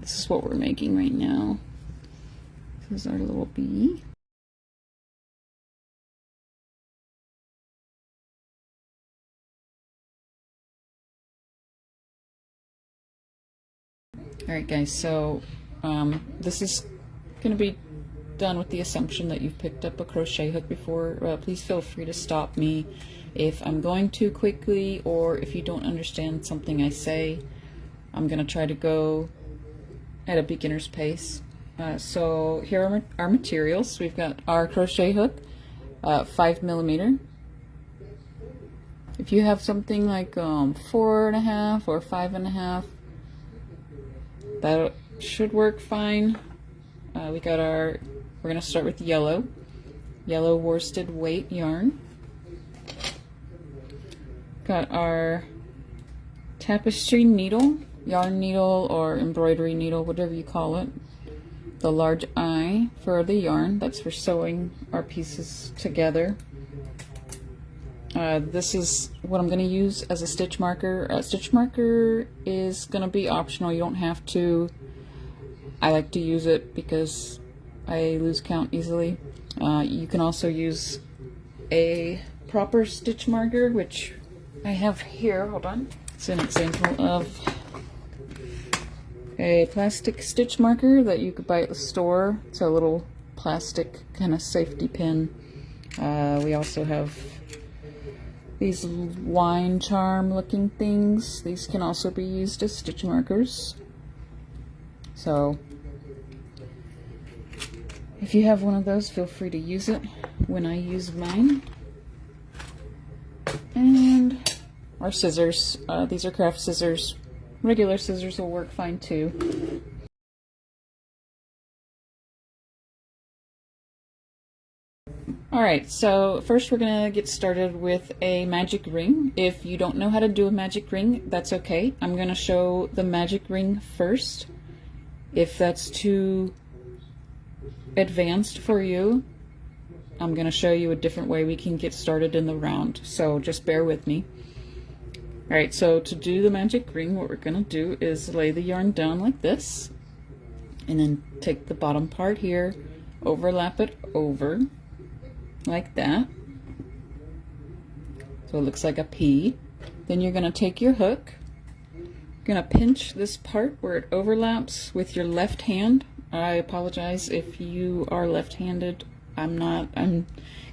This is what we're making right now. This is our little bee. Alright guys, so this is going to be done with the assumption that you've picked up a crochet hook before. Please feel free to stop me if I'm going too quickly or if you don't understand something I say. I'm going to try to go at a beginner's pace. So here are our materials. We've got our crochet hook, 5mm. If you have something like 4.5 or 5.5, that should work fine. We're gonna start with yellow worsted weight yarn. Got our tapestry needle, yarn needle or embroidery needle, whatever you call it. The large eye for the yarn, that's for sewing our pieces together. This is what I'm going to use as a stitch marker. A stitch marker is going to be optional. You don't have to. I like to use it because I lose count easily. You can also use a proper stitch marker, which I have here. Hold on. It's an example of a plastic stitch marker that you could buy at the store. It's a little plastic kind of safety pin. We also have these wine charm looking things. These can also be used as stitch markers. So if you have one of those, feel free to use it when I use mine. And our scissors. These are craft scissors. Regular scissors will work fine too. Alright, so first we're going to get started with a magic ring. If you don't know how to do a magic ring, that's okay. I'm going to show the magic ring first. If that's too advanced for you, I'm going to show you a different way we can get started in the round. So just bear with me. Alright, so to do the magic ring, what we're going to do is lay the yarn down like this. And then take the bottom part here, overlap it over. Like that. So it looks like a P. Then you're going to take your hook. You're going to pinch this part where it overlaps with your left hand. I apologize if you are left-handed. I'm not. I'm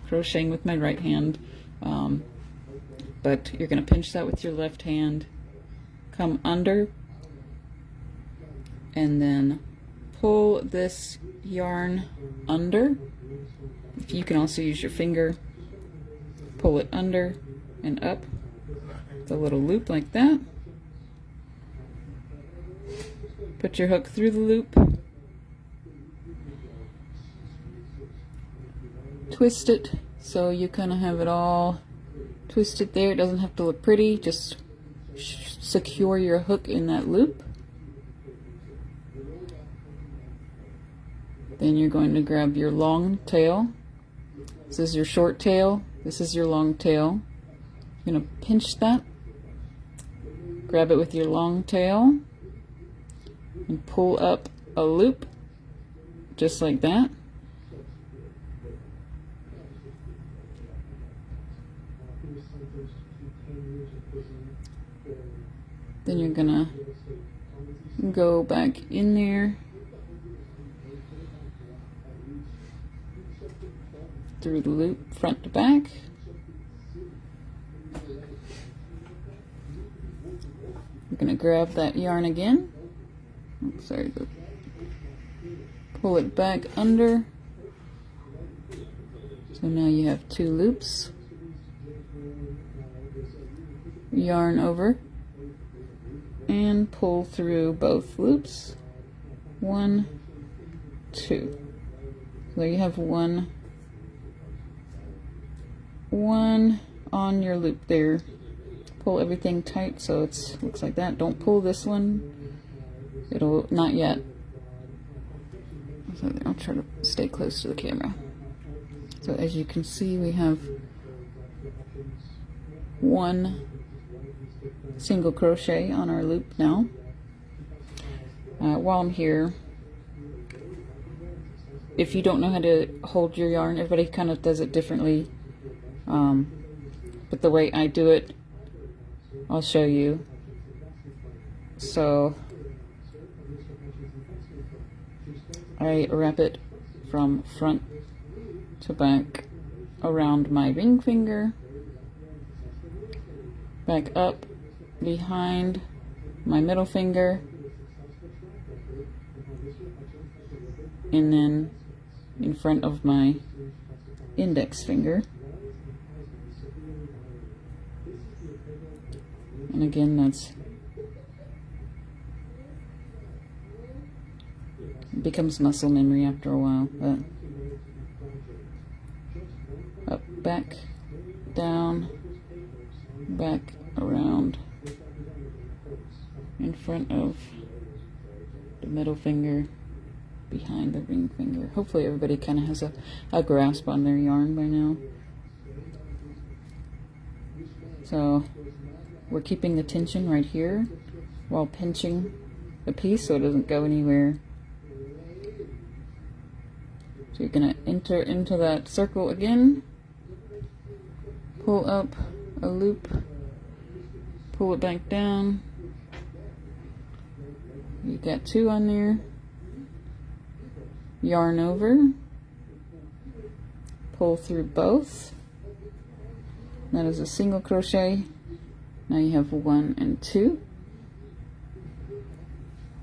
crocheting with my right hand. But you're going to pinch that with your left hand. Come under. And then pull this yarn under. You can also use your finger, pull it under and up, the little loop like that. Put your hook through the loop, twist it so you kind of have it all twisted there. It doesn't have to look pretty, just secure your hook in that loop. Then you're going to grab your long tail. This is your short tail, this is your long tail. You're going to pinch that, grab it with your long tail, and pull up a loop, just like that. Then you're going to go back in there, through the loop, front to back. You're going to grab that yarn again. Oops, sorry, pull it back under. So now you have two loops. Yarn over and pull through both loops. 1, 2. So there you have one on your loop there. Pull everything tight so it looks like that. Don't pull this one. It'll not yet. So I'll try to stay close to the camera. So as you can see, we have one single crochet on our loop now. while I'm here, if you don't know how to hold your yarn, everybody kind of does it differently. But the way I do it, I'll show you. So I wrap it from front to back around my ring finger, back up behind my middle finger, and then in front of my index finger. And again, that's becomes muscle memory after a while. But up, back, down, back, around, in front of the middle finger, behind the ring finger. Hopefully everybody kind of has a grasp on their yarn by now. So we're keeping the tension right here while pinching the piece so it doesn't go anywhere. So you're going to enter into that circle again, pull up a loop, pull it back down. You got 2 on there. Yarn over, pull through both. That is a single crochet. Now you have 1 and 2.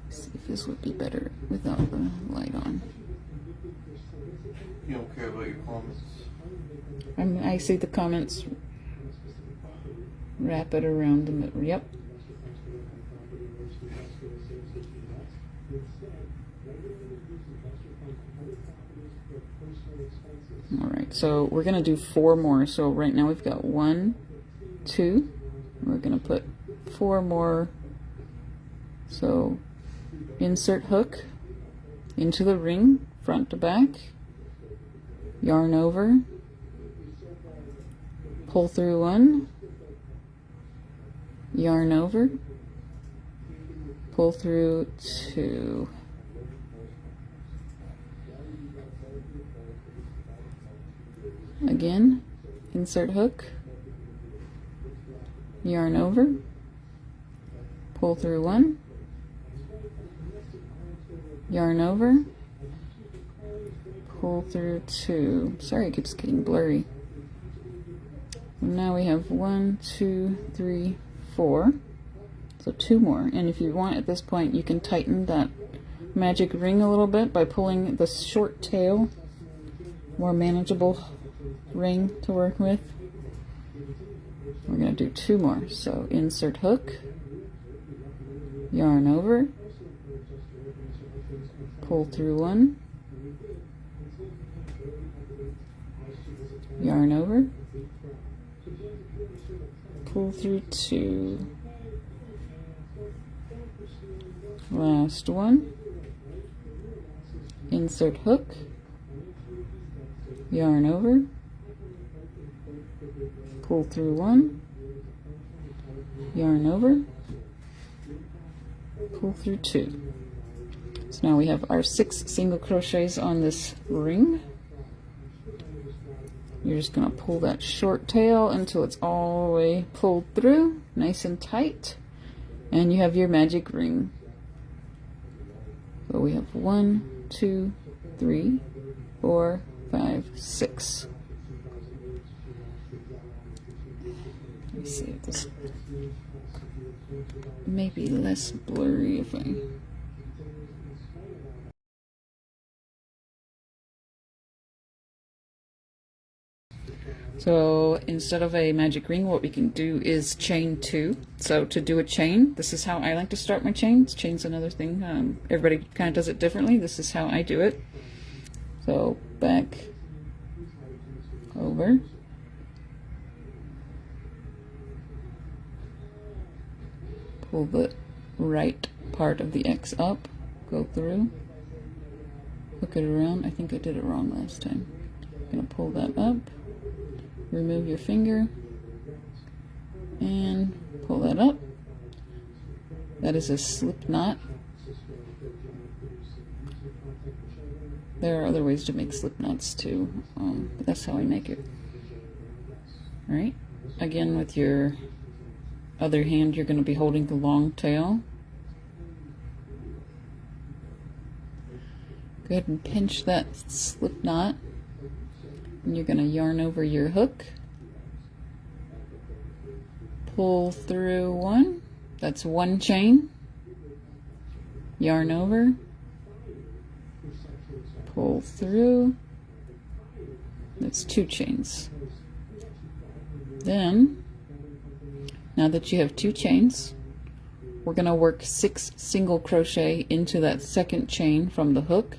Let's see if this would be better without the light on. You don't care about your comments? I see the comments. Wrap it around the middle. Yep. Alright, so we're going to do 4 more. So right now we've got 1, 2. We're going to put 4 more. So insert hook into the ring, front to back, yarn over, pull through 1, yarn over, pull through 2. Again, insert hook, yarn over, pull through 1, yarn over, pull through 2. Sorry, it keeps getting blurry. And now we have 1, 2, 3, 4. So 2 more. And if you want at this point, you can tighten that magic ring a little bit by pulling the short tail, more manageable ring to work with. We're going to do 2 more. So insert hook, yarn over, pull through 1, yarn over, pull through 2. Last one, insert hook, yarn over, pull through 1, yarn over, pull through 2. So now we have our 6 single crochets on this ring. You're just going to pull that short tail until it's all the way pulled through, nice and tight, and you have your magic ring. So we have 1, 2, 3, 4, 5, 6. Let me see if this may be less blurry if I... So instead of a magic ring, what we can do is chain 2. So to do a chain, this is how I like to start my chains. Chain's another thing. Everybody kind of does it differently. This is how I do it. So back, over, pull the right part of the X up, go through, hook it around. I think I did it wrong last time. I'm going to pull that up, remove your finger, and pull that up. That is a slip knot. There are other ways to make slip knots too, but that's how I make it. Alright, again with your other hand you're going to be holding the long tail. Go ahead and pinch that slip knot, and you're going to yarn over your hook, pull through one, that's one chain, yarn over, pull through, that's two chains. Then, now that you have two chains, we're going to work 6 single crochet into that second chain from the hook.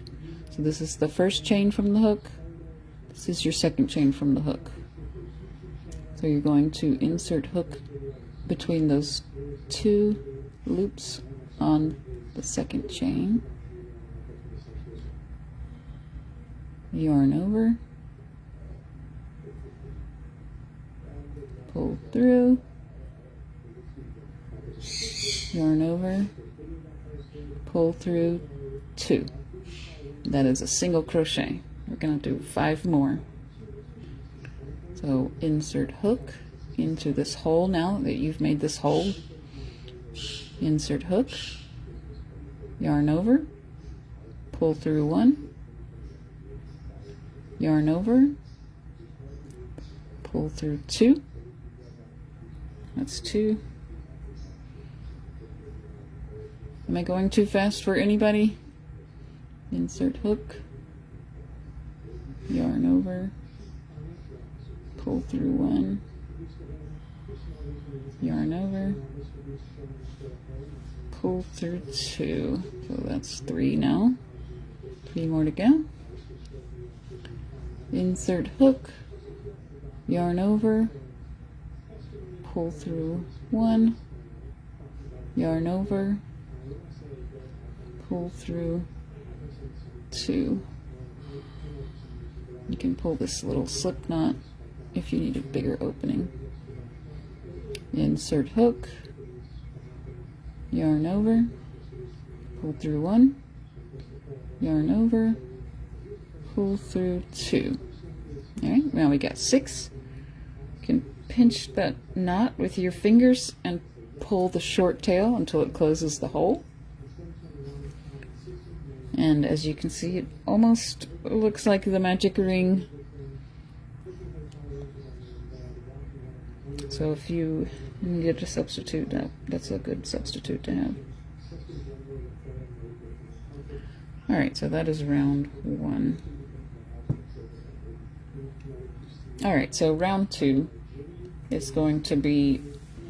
So this is the first chain from the hook, this is your second chain from the hook. So you're going to insert hook between those two loops on the second chain, yarn over, pull through, yarn over, pull through, 2. That is a single crochet. We're going to do 5 more. So insert hook into this hole now that you've made this hole. Insert hook, yarn over, pull through 1, yarn over, pull through 2, that's 2. Am I going too fast for anybody? Insert hook, yarn over, pull through 1, yarn over, pull through 2. So that's 3 now. 3 more to go. Insert hook, yarn over, pull through 1, yarn over, pull through 2. You can pull this little slip knot if you need a bigger opening. Insert hook, yarn over, pull through 1, yarn over, pull through 2. Alright, now we got 6. You can pinch that knot with your fingers and pull the short tail until it closes the hole. And as you can see, it almost looks like the magic ring. So if you need a substitute, that's a good substitute to have. Alright, so that is round 1. Alright, so round 2 is going to be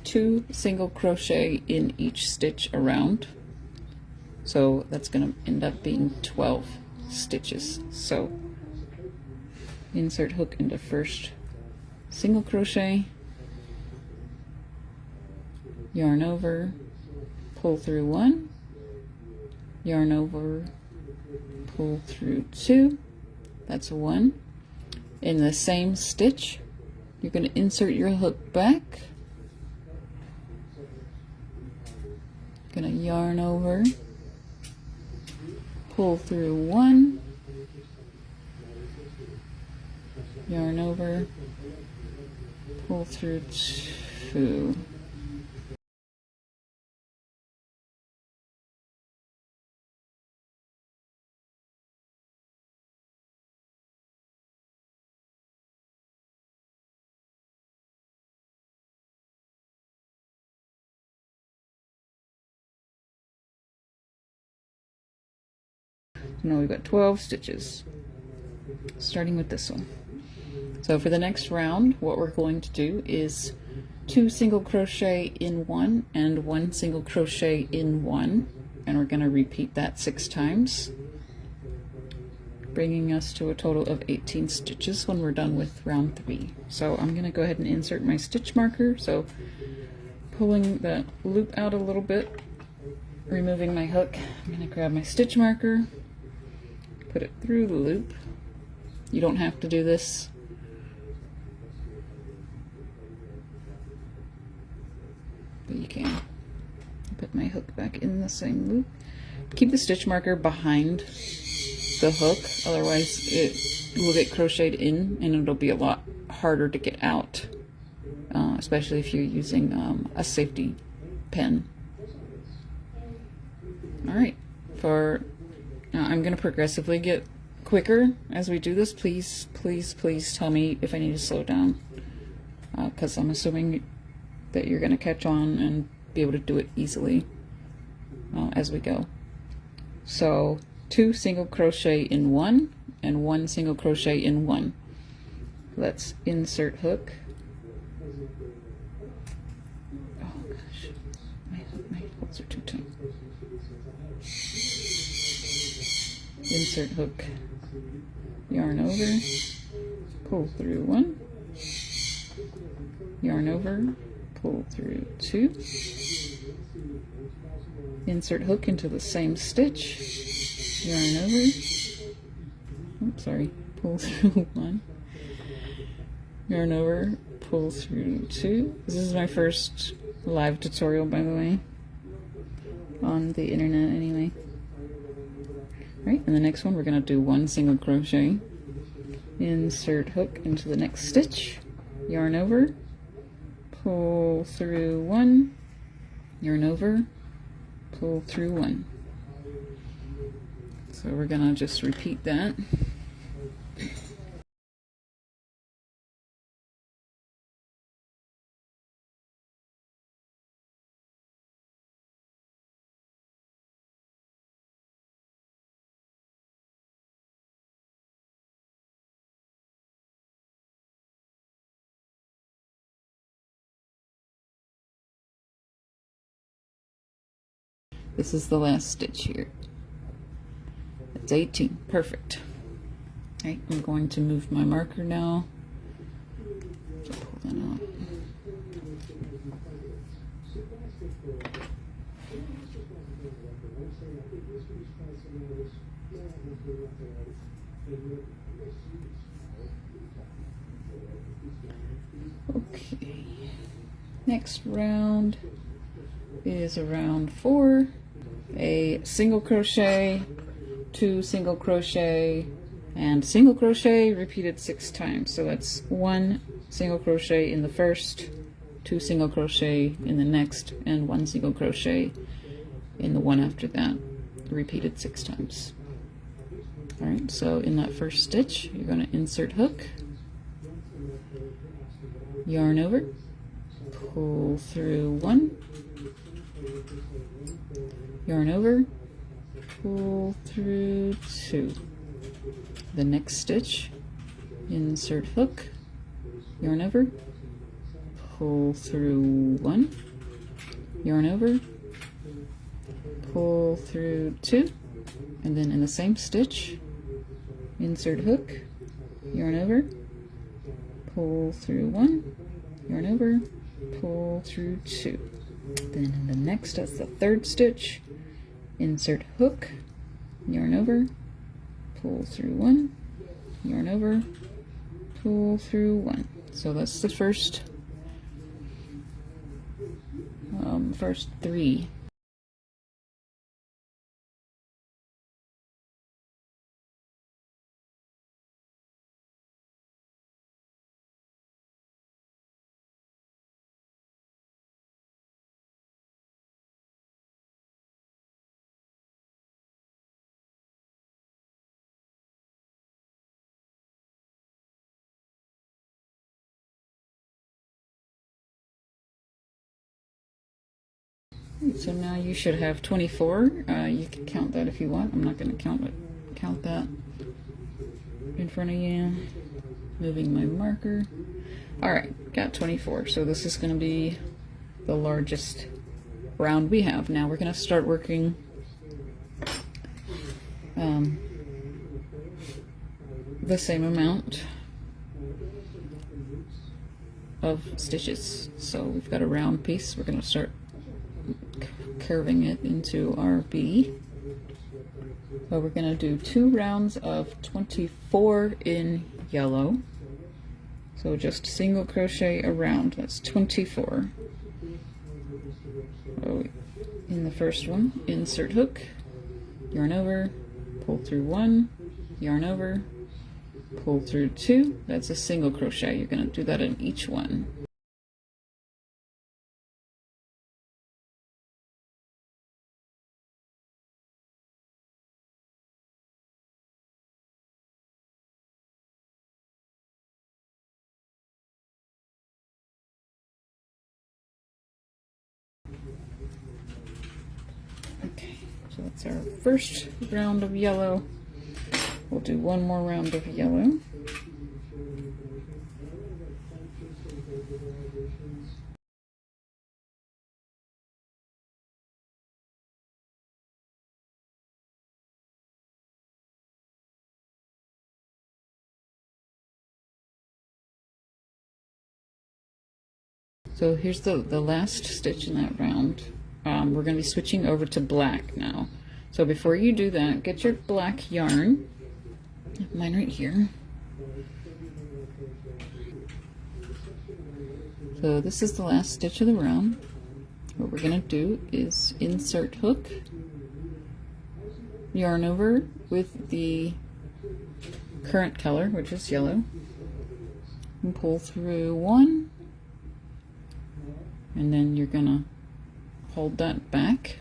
2 single crochet in each stitch around. So that's going to end up being 12 stitches. So insert hook into first single crochet, yarn over, pull through 1, yarn over, pull through 2, that's 1. In the same stitch, you're going to insert your hook back, going to yarn over, pull through 1, yarn over, pull through 2. Now we've got 12 stitches, starting with this one. So for the next round, what we're going to do is 2 single crochet in 1 and 1 single crochet in 1, and we're going to repeat that 6 times, bringing us to a total of 18 stitches when we're done with round 3. So I'm going to go ahead and insert my stitch marker, so pulling the loop out a little bit, removing my hook, I'm going to grab my stitch marker, put it through the loop. You don't have to do this. But you can. Put my hook back in the same loop. Keep the stitch marker behind the hook, otherwise it will get crocheted in and it'll be a lot harder to get out, especially if you're using a safety pin. Alright, I'm going to progressively get quicker as we do this. Please, please, please tell me if I need to slow down, because I'm assuming that you're going to catch on and be able to do it easily as we go. So 2 single crochet in 1 and 1 single crochet in 1. Let's insert hook. Oh gosh, my hooks are too tight. Insert hook, yarn over, pull through 1, yarn over, pull through 2, insert hook into the same stitch, yarn over, oops, sorry, pull through 1, yarn over, pull through 2. This is my first live tutorial, by the way, on the internet anyway. Right, and the next one we're going to do 1 single crochet, insert hook into the next stitch, yarn over, pull through 1, yarn over, pull through 1. So we're going to just repeat that. This is the last stitch here. It's 18. Perfect. Right, I'm going to move my marker now. So pull that out. Okay. Next round is a round 4. A single crochet, 2 single crochet, and single crochet repeated 6 times. So that's 1 single crochet in the first, 2 single crochet in the next, and 1 single crochet in the one after that, repeated 6 times. Alright, so in that first stitch, you're going to insert hook, yarn over, pull through 1, yarn over, pull through 2. The next stitch, insert hook, yarn over, pull through 1, yarn over, pull through 2, and then in the same stitch, insert hook, yarn over, pull through 1, yarn over, pull through 2. Then in the next, that's the third stitch, insert hook, yarn over, pull through 1, yarn over, pull through 1. So that's the first 3. So now you should have 24. You can count that if you want. I'm not going to count that in front of you. Moving my marker. Alright, got 24. So this is going to be the largest round we have. Now we're going to start working the same amount of stitches. So we've got a round piece. We're going to start curving it into our bee. So we're going to do 2 rounds of 24 in yellow. So just single crochet a round. That's 24. So in the first one, insert hook, yarn over, pull through 1, yarn over, pull through 2. That's a single crochet. You're going to do that in each one. Okay, so that's our first round of yellow. We'll do one more round of yellow. So here's the last stitch in that round. We're going to be switching over to black now. So before you do that, get your black yarn. I have mine right here. So this is the last stitch of the round. What we're going to do is insert hook, yarn over with the current color, which is yellow, and pull through 1, and then you're going to hold that back.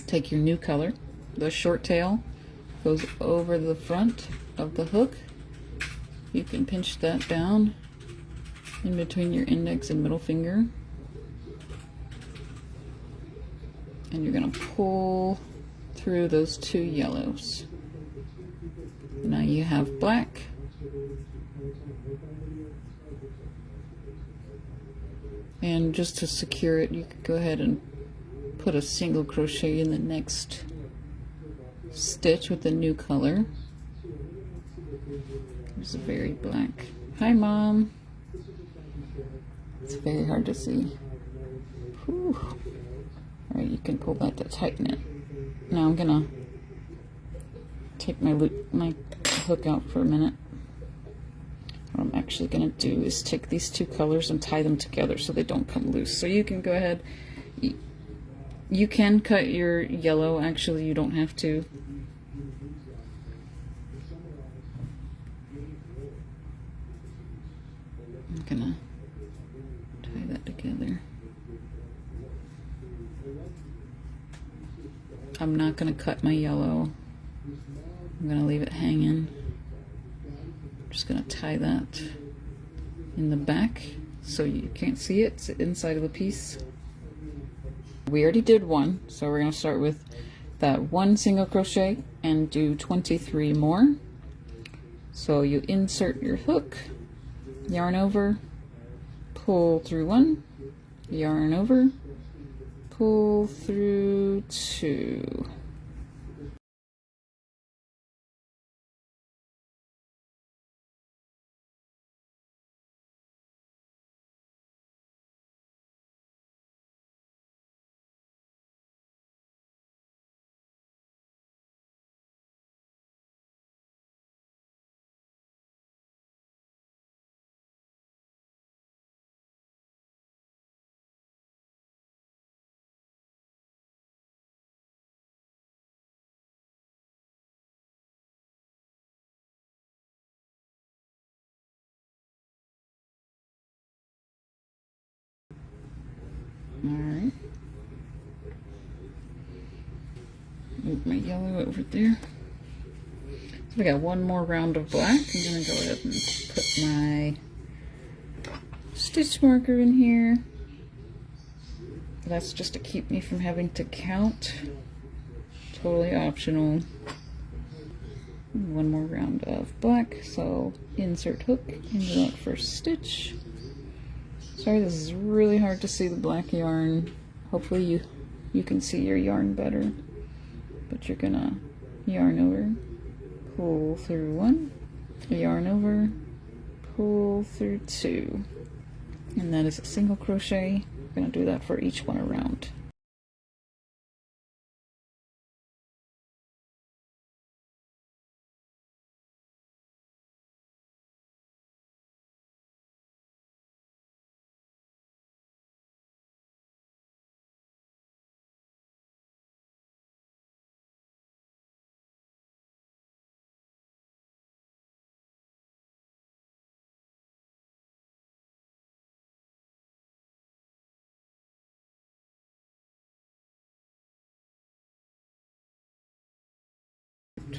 Take your new color. The short tail goes over the front of the hook. You can pinch that down in between your index and middle finger. And you're going to pull through those 2 yellows. Now you have black. And just to secure it, you could go ahead and put a single crochet in the next stitch with the new color. There's a very black. Hi, Mom. It's very hard to see. Whew. All right, you can pull that to tighten it. Now I'm gonna take my hook out for a minute. What I'm actually gonna do is take these 2 colors and tie them together so they don't come loose. So you can go ahead. You can cut your yellow. Actually, you don't have to. I'm gonna tie that together. I'm not gonna cut my yellow. I'm gonna leave it hanging. I'm just gonna tie that in the back so you can't see it. It's inside of the piece. We already did 1, so we're gonna start with that 1 single crochet and do 23 more. So you insert your hook, yarn over, pull through 1, yarn over, pull through 2. Alright. Move my yellow over there. So we got 1 more round of black. I'm going to go ahead and put my stitch marker in here. That's just to keep me from having to count. Totally optional. 1 more round of black. So insert hook into that first stitch. Sorry, this is really hard to see the black yarn. Hopefully you can see your yarn better. But you're gonna yarn over, pull through 1, yarn over, pull through 2. And that is a single crochet. We're gonna do that for each one around.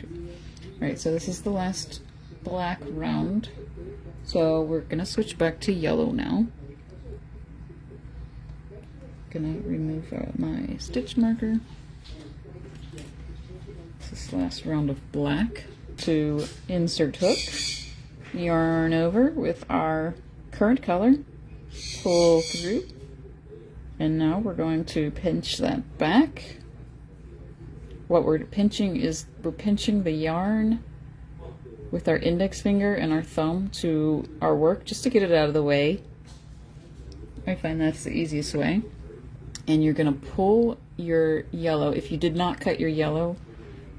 2. Alright, so this is the last black round. So we're gonna switch back to yellow now. Gonna remove my stitch marker. This is the last round of black. To insert hook, yarn over with our current color, pull through, and now we're going to pinch that back. What we're pinching is we're pinching the yarn with our index finger and our thumb to our work just to get it out of the way. I find that's the easiest way. And you're going to pull your yellow. If you did not cut your yellow,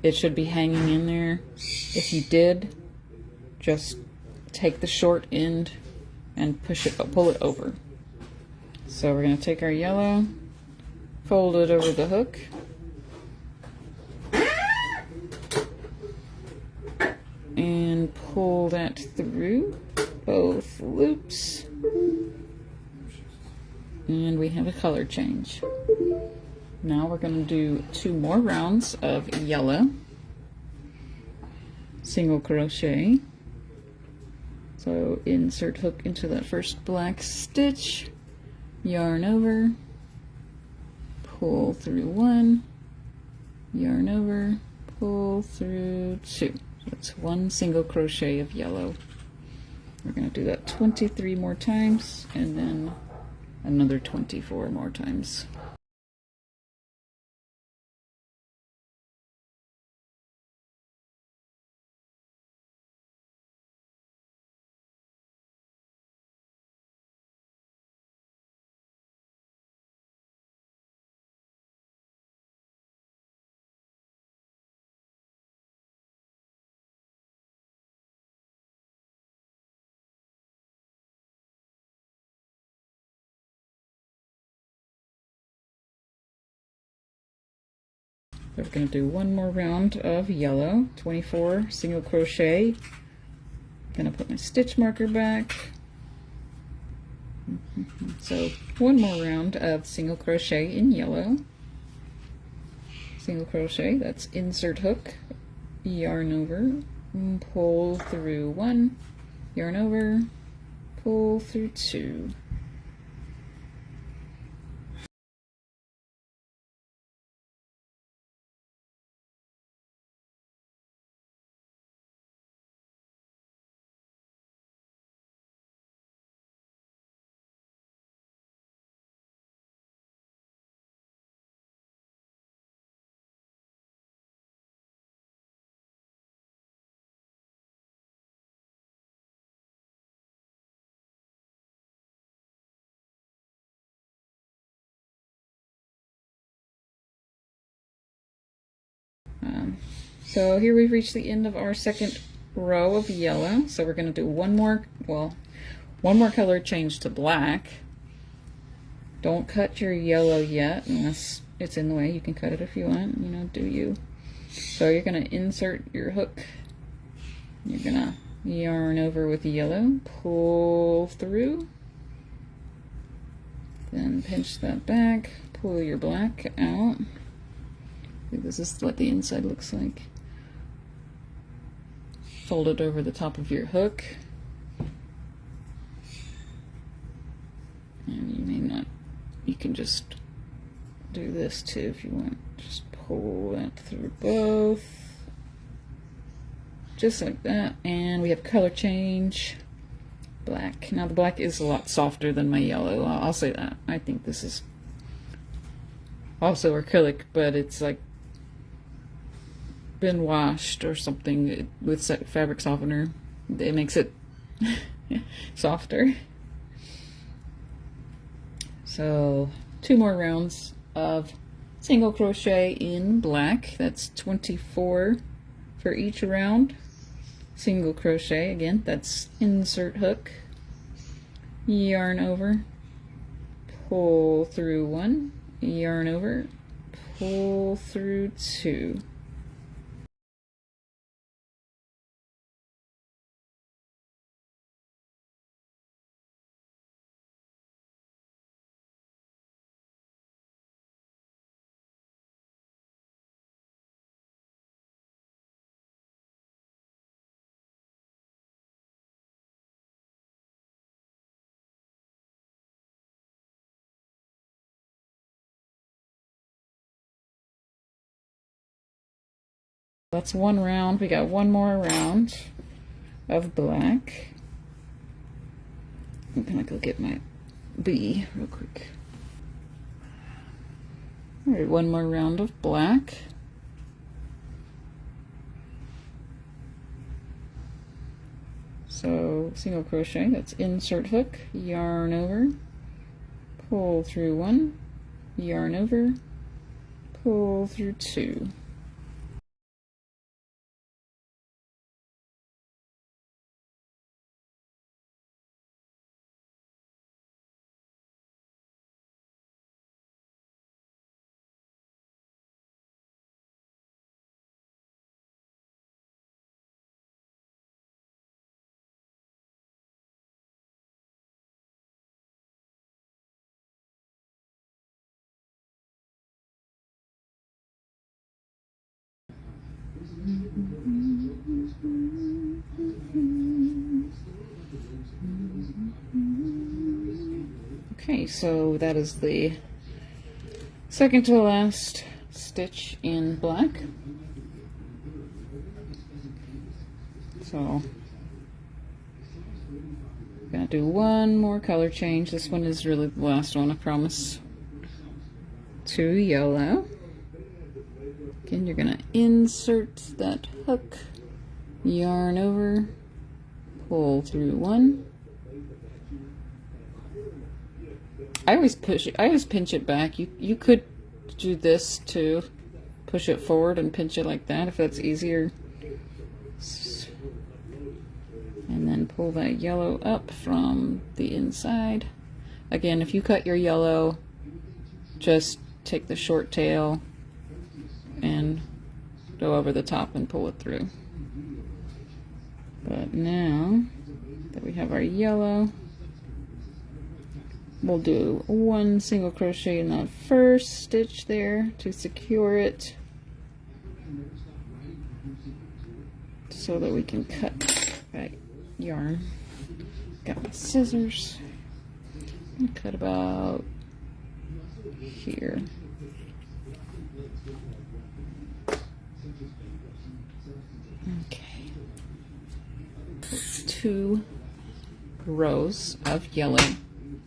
it should be hanging in there. If you did, just take the short end and pull it over. So we're going to take our yellow, fold it over the hook, and pull that through both loops. And we have a color change. Now we're going to do 2 more rounds of yellow, single crochet. So insert hook into that first black stitch, yarn over, pull through 1, yarn over, pull through 2. So that's 1 single crochet of yellow. We're going to do that 23 more times and then another 24 more times. We're going to do 1 more round of yellow, 24 single crochet. I'm going to put my stitch marker back. So 1 more round of single crochet in yellow. Single crochet, that's insert hook, yarn over, pull through 1, yarn over, pull through 2. So here we've reached the end of our second row of yellow. So we're going to do one more color change to black. Don't cut your yellow yet unless it's in the way. You can cut it if you want, you know, do you. So you're going to insert your hook. You're going to yarn over with yellow, pull through, then pinch that back, pull your black out. This is what the inside looks like. Fold it over the top of your hook. And you may not, you can just do this too if you want. Just pull that through both. Just like that. And we have color change. Black. Now the black is a lot softer than my yellow. I'll say that. I think this is also acrylic, but it's like been washed or something with fabric softener. It makes it softer. So 2 more rounds of single crochet in black. That's 24 for each round. Single crochet again, that's insert hook, yarn over, pull through 1, yarn over, pull through 2. That's one round. We got one more round of black. I'm gonna go get my bee real quick. All right, one more round of black. So single crochet, that's insert hook, yarn over, pull through one, yarn over, pull through two. Okay, so that is the second to last stitch in black. So I'm gonna do one more color change. This one is really the last one, I promise. To yellow. Again, you're gonna insert that hook, yarn over, pull through one. I always pinch it back. You could do this too. Push it forward and pinch it like that if that's easier. And then pull that yellow up from the inside. Again, if you cut your yellow, just take the short tail and go over the top and pull it through. But now that we have our yellow, we'll do one single crochet in that first stitch there to secure it so that we can cut that yarn. Got my scissors. I'm gonna cut about here. Okay. 2 rows of yellow.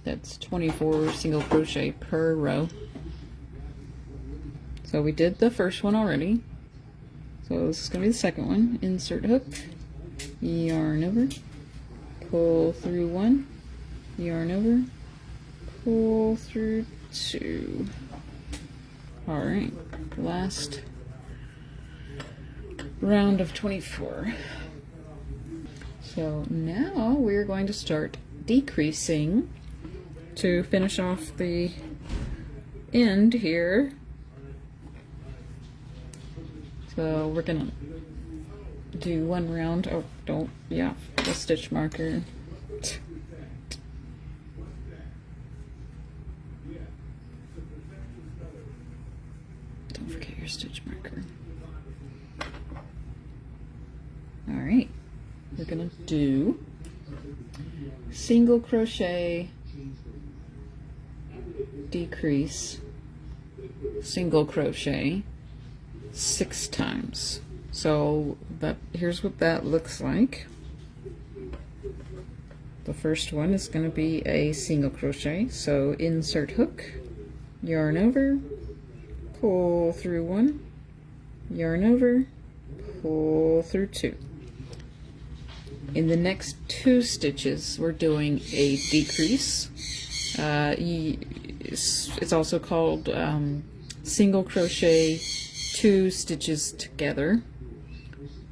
That's 24 single crochet per row. So we did the first one already. So this is going to be the second one. Insert hook, yarn over, pull through one, yarn over, pull through two. Alright, last round of 24. So now we're going to start decreasing to finish off the end here. So we're gonna do one round. Oh, don't, yeah, the stitch marker. Don't forget your stitch marker. All right, we're gonna do single crochet, decrease, single crochet 6 times. So that, here's what that looks like. The first one is going to be a single crochet, so insert hook, yarn over, pull through one, yarn over, pull through two. In the next 2 stitches we're doing a decrease. It's also called single crochet 2 stitches together,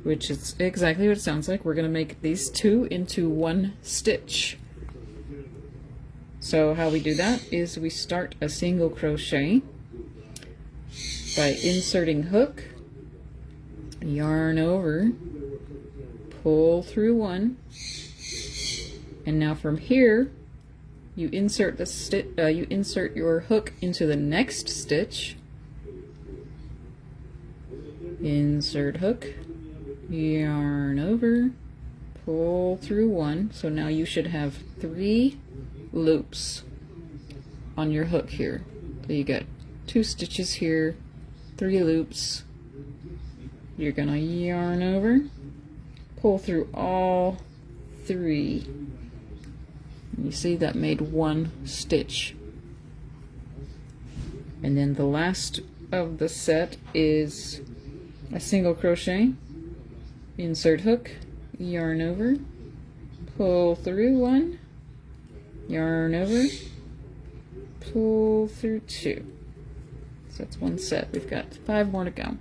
which is exactly what it sounds like. We're going to make these 2 into 1 stitch. So how we do that is we start a single crochet by inserting hook, yarn over, pull through one, and now from here you insert the you insert your hook into the next stitch, insert hook, yarn over, pull through one. So now you should have 3 loops on your hook here. So you got 2 stitches here, 3 loops, you're gonna yarn over, pull through all 3. And you see that made 1 stitch. And then the last of the set is a single crochet, insert hook, yarn over, pull through 1, yarn over, pull through 2. So that's 1 set. We've got 5 more to go.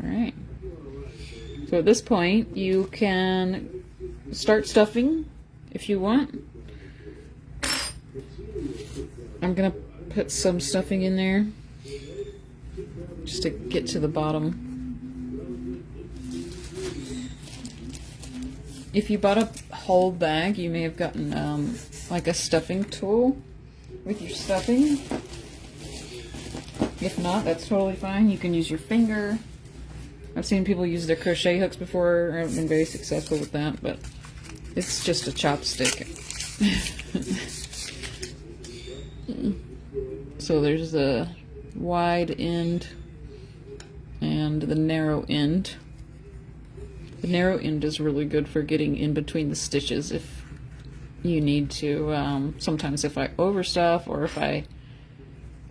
Alright, so at this point you can start stuffing if you want. I'm gonna put some stuffing in there just to get to the bottom. If you bought a whole bag, you may have gotten like a stuffing tool with your stuffing. If not, that's totally fine. You can use your finger. I've seen people use their crochet hooks before. I haven't been very successful with that, but it's just a chopstick. So there's the wide end and the narrow end. The narrow end is really good for getting in between the stitches if you need to. Sometimes if I overstuff or if a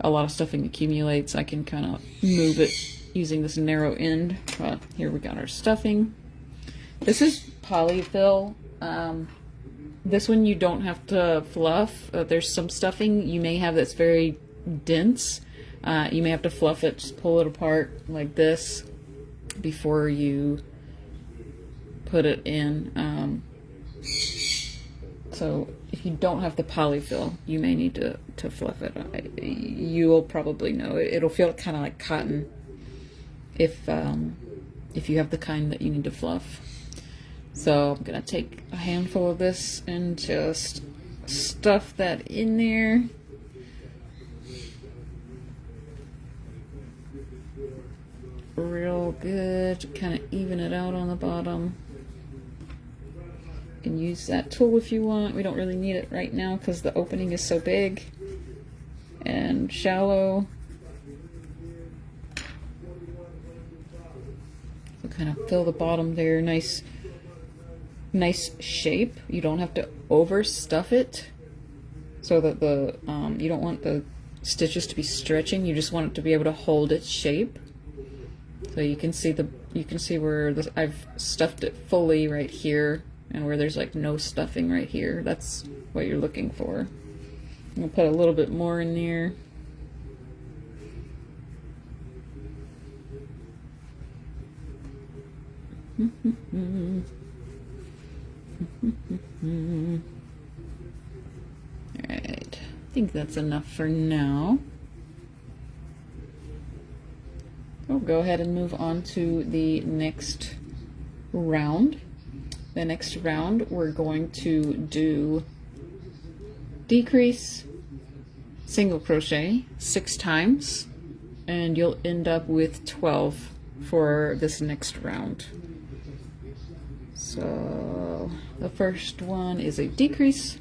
lot of stuffing accumulates, I can kind of move it using this narrow end. Here we got our stuffing. This is Poly-fil. This one you don't have to fluff. There's some stuffing you may have that's very dense. You may have to fluff it, just pull it apart like this before you put it in. So if you don't have the Poly-fil, you may need to fluff it. You'll probably know it'll feel kind of like cotton if you have the kind that you need to fluff. So I'm gonna take a handful of this and just stuff that in there. Real good, kind of even it out on the bottom. You can use that tool if you want. We don't really need it right now because the opening is so big and shallow. So kind of fill the bottom there, nice shape. You don't have to overstuff it so that the you don't want the stitches to be stretching. You just want it to be able to hold its shape. So you can see where I've stuffed it fully right here, and where there's like no stuffing right here. That's what you're looking for. I'm gonna put a little bit more in there. Alright, I think that's enough for now. We'll go ahead and move on to the next round. The next round we're going to do decrease, single crochet 6 times, and you'll end up with 12 for this next round. So the first one is a decrease.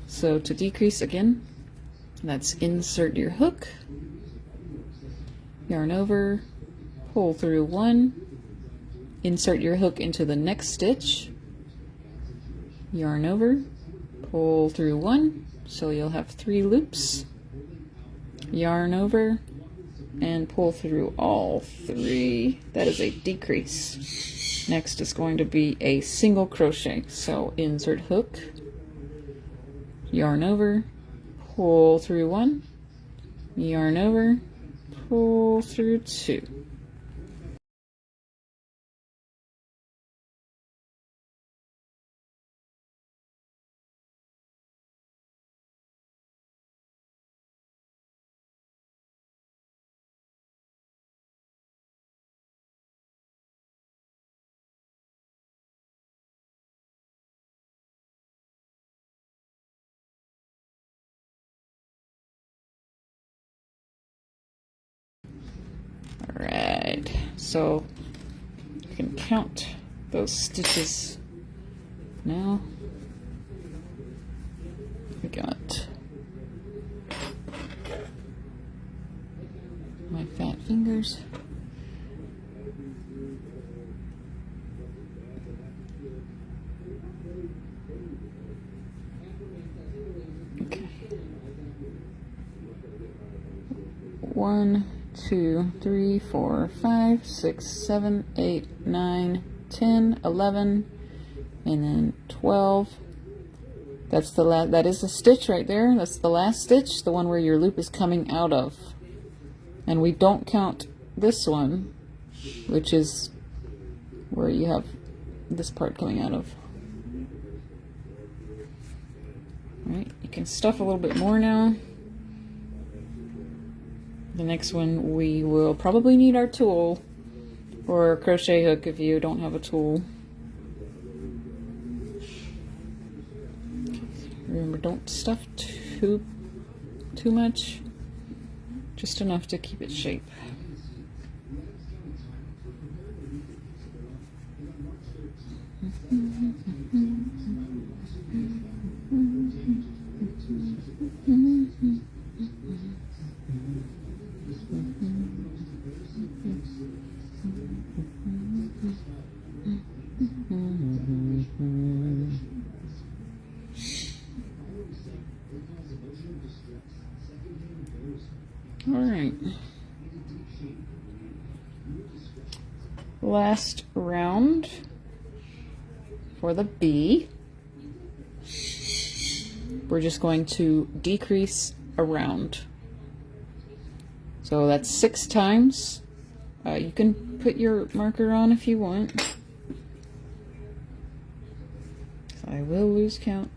So to decrease again, that's insert your hook, yarn over, pull through 1, insert your hook into the next stitch, yarn over, pull through 1, so you'll have 3 loops, yarn over, and pull through all 3. That is a decrease. Next is going to be a single crochet. So insert hook, yarn over, pull through 1, yarn over, pull through 2. right, so you can count those stitches now. We got my fat fingers. Okay. 1, 2, 3, 4, 5, 6, 7, 8, 9, 10, 11, and then 12. That's the last. That is a stitch right there. That's the last stitch, the one where your loop is coming out of. And we don't count this one, which is where you have this part coming out of. All right, you can stuff a little bit more now. The next one, we will probably need our tool or a crochet hook if you don't have a tool. Remember, don't stuff too much, just enough to keep it shape. All right. Last round for the bee. We're just going to decrease a round. So that's 6 times. You can put your marker on if you want. So I will lose count.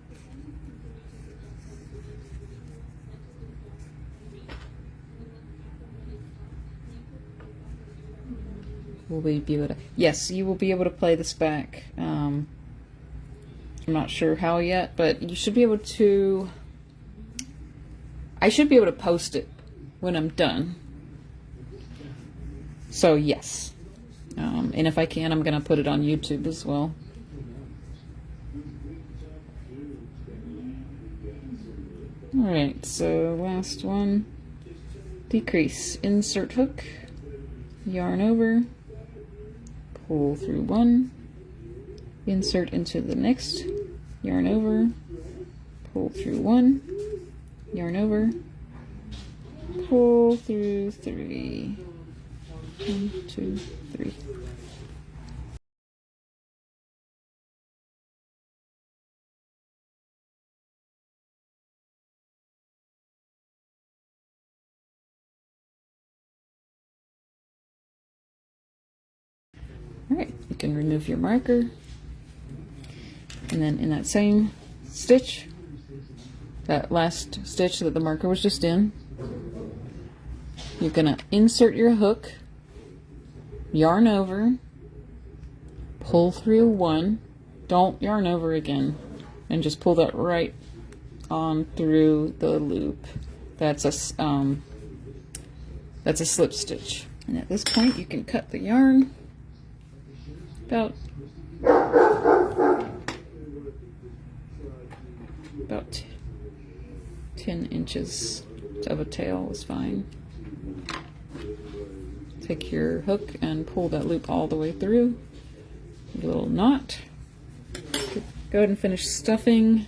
Will we be able to? Yes, you will be able to play this back. I'm not sure how yet, but you should be able to. I should be able to post it when I'm done. So yes, and if I can, I'm gonna put it on YouTube as well. All right, so last one. Decrease. Insert hook. Yarn over. Pull through 1, insert into the next, yarn over, pull through 1, yarn over, pull through 3. 1, 2, 3. Alright, you can remove your marker, and then in that same stitch, that last stitch that the marker was just in, you're going to insert your hook, yarn over, pull through 1, don't yarn over again, and just pull that right on through the loop. That's a slip stitch. And at this point you can cut the yarn about 10 inches of a tail is fine. Take your hook and pull that loop all the way through. A little knot. Go ahead and finish stuffing.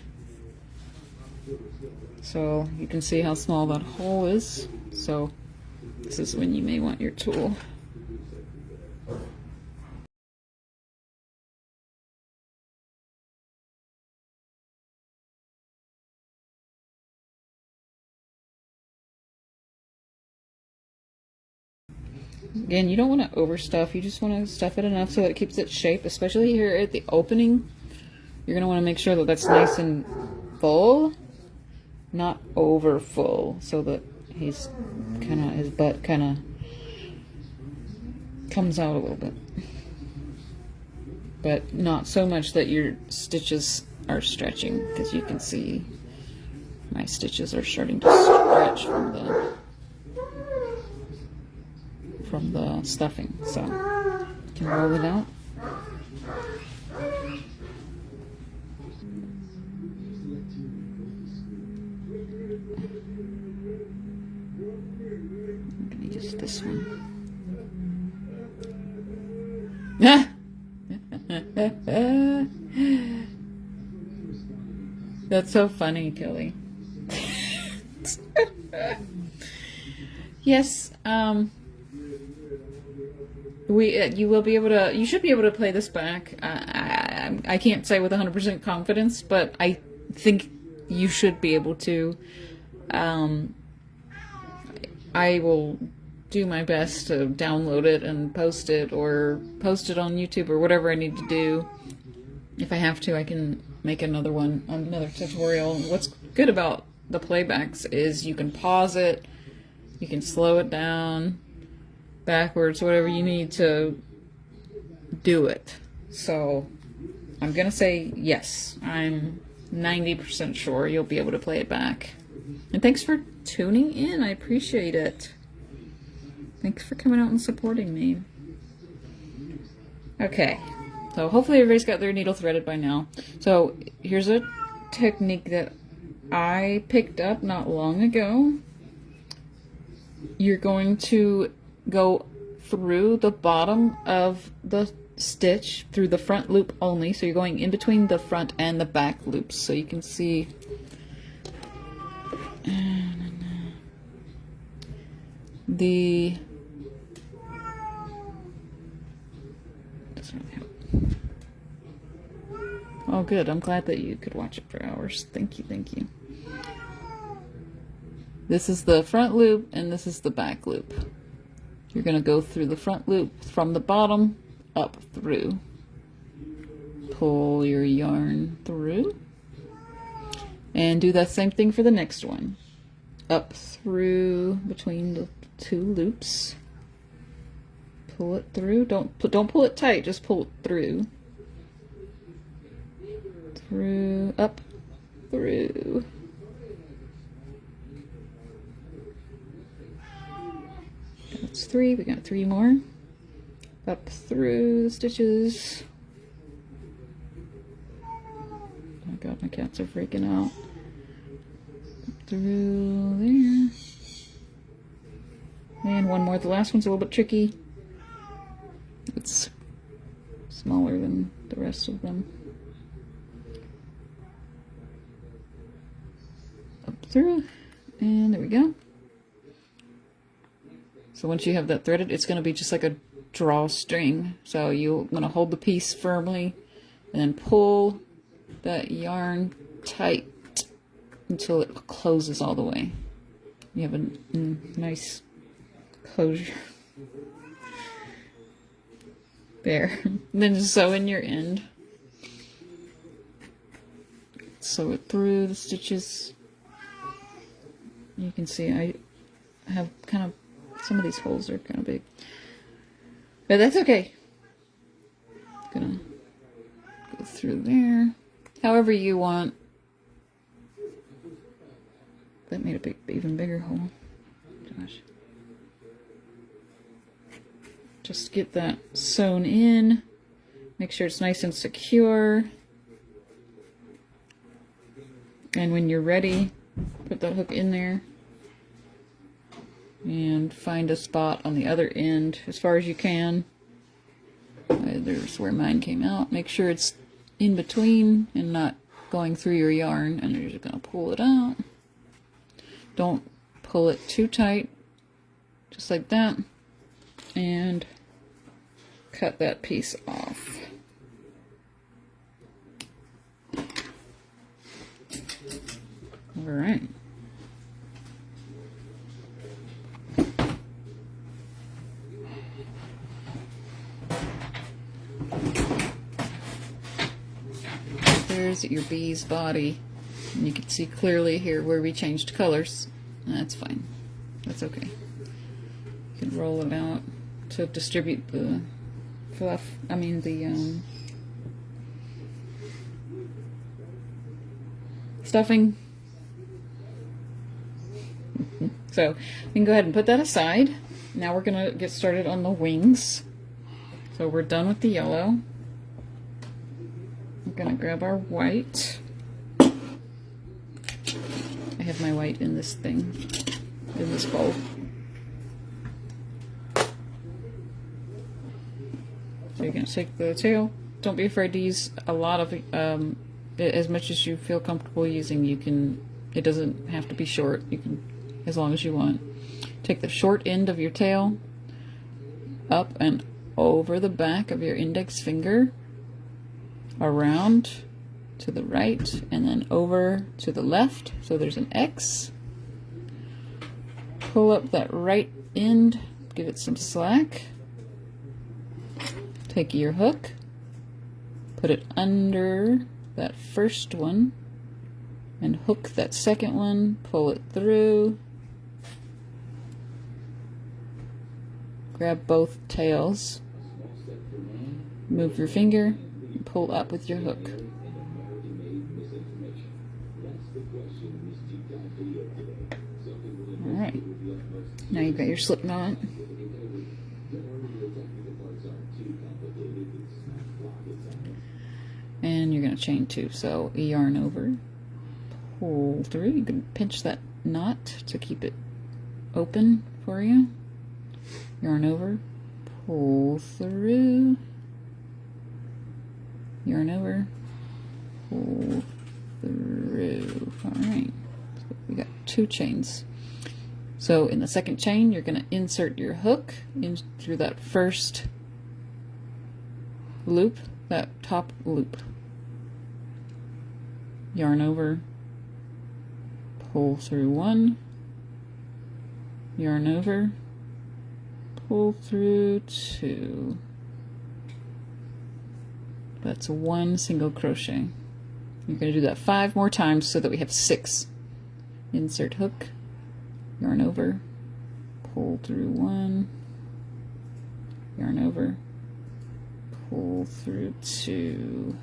So you can see how small that hole is. So this is when you may want your tool. Again, you don't want to overstuff, you just want to stuff it enough so that it keeps its shape, especially here at the opening. You're going to want to make sure that that's nice and full, not over full, so that his butt kind of comes out a little bit. But not so much that your stitches are stretching, because you can see my stitches are starting to stretch from from the stuffing. So you can roll it out. I'm gonna use this one. That's so funny, Kelly. Yes, you should be able to play this back. I can't say with 100% confidence, but I think you should be able to. I will do my best to download it and post it, or post it on YouTube, or whatever I need to do. If I have to, I can make another one, another tutorial. What's good about the playbacks is you can pause it, you can slow it down, backwards, whatever you need to do it. So I'm gonna say yes. I'm 90% sure you'll be able to play it back. And thanks for tuning in. I appreciate it. Thanks for coming out and supporting me. Okay, so hopefully everybody's got their needle threaded by now. So here's a technique that I picked up not long ago. You're going to go through the bottom of the stitch, through the front loop only. So you're going in between the front and the back loops. So you can see the oh good, I'm glad that you could watch it for hours. Thank you, thank you. This is the front loop and this is the back loop. You're going to go through the front loop from the bottom up through. Pull your yarn through and do that same thing for the next one. Up through between the two loops. Pull it through. Don't pull it tight, just pull it through. Through, up, through. That's 3. We got 3 more. Up through the stitches. Oh my god, my cats are freaking out. Up through there. And one more. The last one's a little bit tricky. It's smaller than the rest of them. Up through, and there we go. So once you have that threaded, it's going to be just like a drawstring. So you're going to hold the piece firmly and then pull that yarn tight until it closes all the way. You have a nice closure. There. Then just sew in your end. Sew it through the stitches. You can see I have kind of, some of these holes are kind of big. But that's okay. Gonna go through there. However you want. That made a big, even bigger hole. Gosh. Just get that sewn in. Make sure it's nice and secure. And when you're ready, put that hook in there. And find a spot on the other end as far as you can. There's where mine came out. Make sure it's in between and not going through your yarn. And you're just going to pull it out. Don't pull it too tight. Just like that. And cut that piece off. All right. There's your bee's body. And you can see clearly here where we changed colors. That's fine. That's okay. You can roll it out to distribute the fluff. I mean the stuffing. So you can go ahead and put that aside. Now we're gonna get started on the wings. So we're done with the yellow. I'm gonna grab our white. I have my white in this thing, in this bowl. So you're gonna take the tail. Don't be afraid to use a lot of, as much as you feel comfortable using. You can, it doesn't have to be short. You can, as long as you want. Take the short end of your tail up and over the back of your index finger, around to the right, and then over to the left. So there's an X. Pull up that right end, give it some slack. Take your hook, put it under that first one, and hook that second one, pull it through. Grab both tails, move your finger, and pull up with your hook. Alright, now you've got your slip knot. And you're going to chain 2. So yarn over, pull through. You can pinch that knot to keep it open for you. Yarn over, pull through, yarn over, pull through. Alright, so we got 2 chains. So in the second chain, you're going to insert your hook in through that first loop, that top loop. Yarn over, pull through 1, yarn over, pull through 2. That's 1 single crochet. You're going to do that 5 more times so that we have 6. Insert hook, yarn over, pull through 1, yarn over, pull through 2.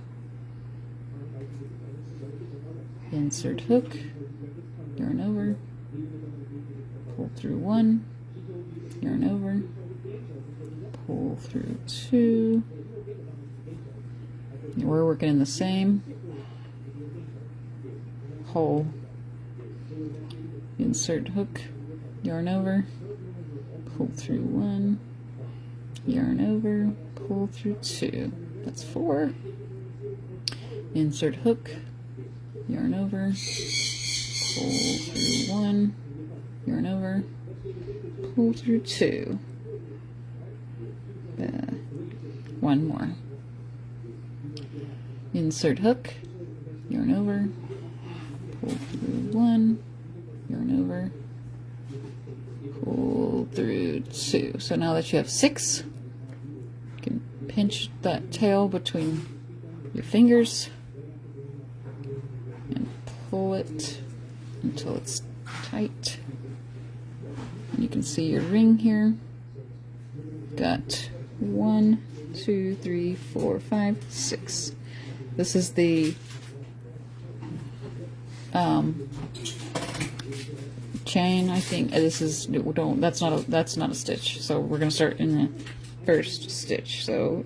Insert hook, yarn over, pull through 1, yarn over, pull through 2. We're working in the same hole. Insert hook, yarn over, pull through 1, yarn over, pull through 2. That's 4. Insert hook, yarn over, pull through 1, yarn over, pull through 2. 1 more. Insert hook, yarn over, pull through 1, yarn over, pull through 2. So now that you have 6, you can pinch that tail between your fingers and pull it until it's tight. And you can see your ring here. Got 1, 2, 3, 4, 5, 6. This is the chain. I think this is that's not a stitch. So we're going to start in the first stitch. So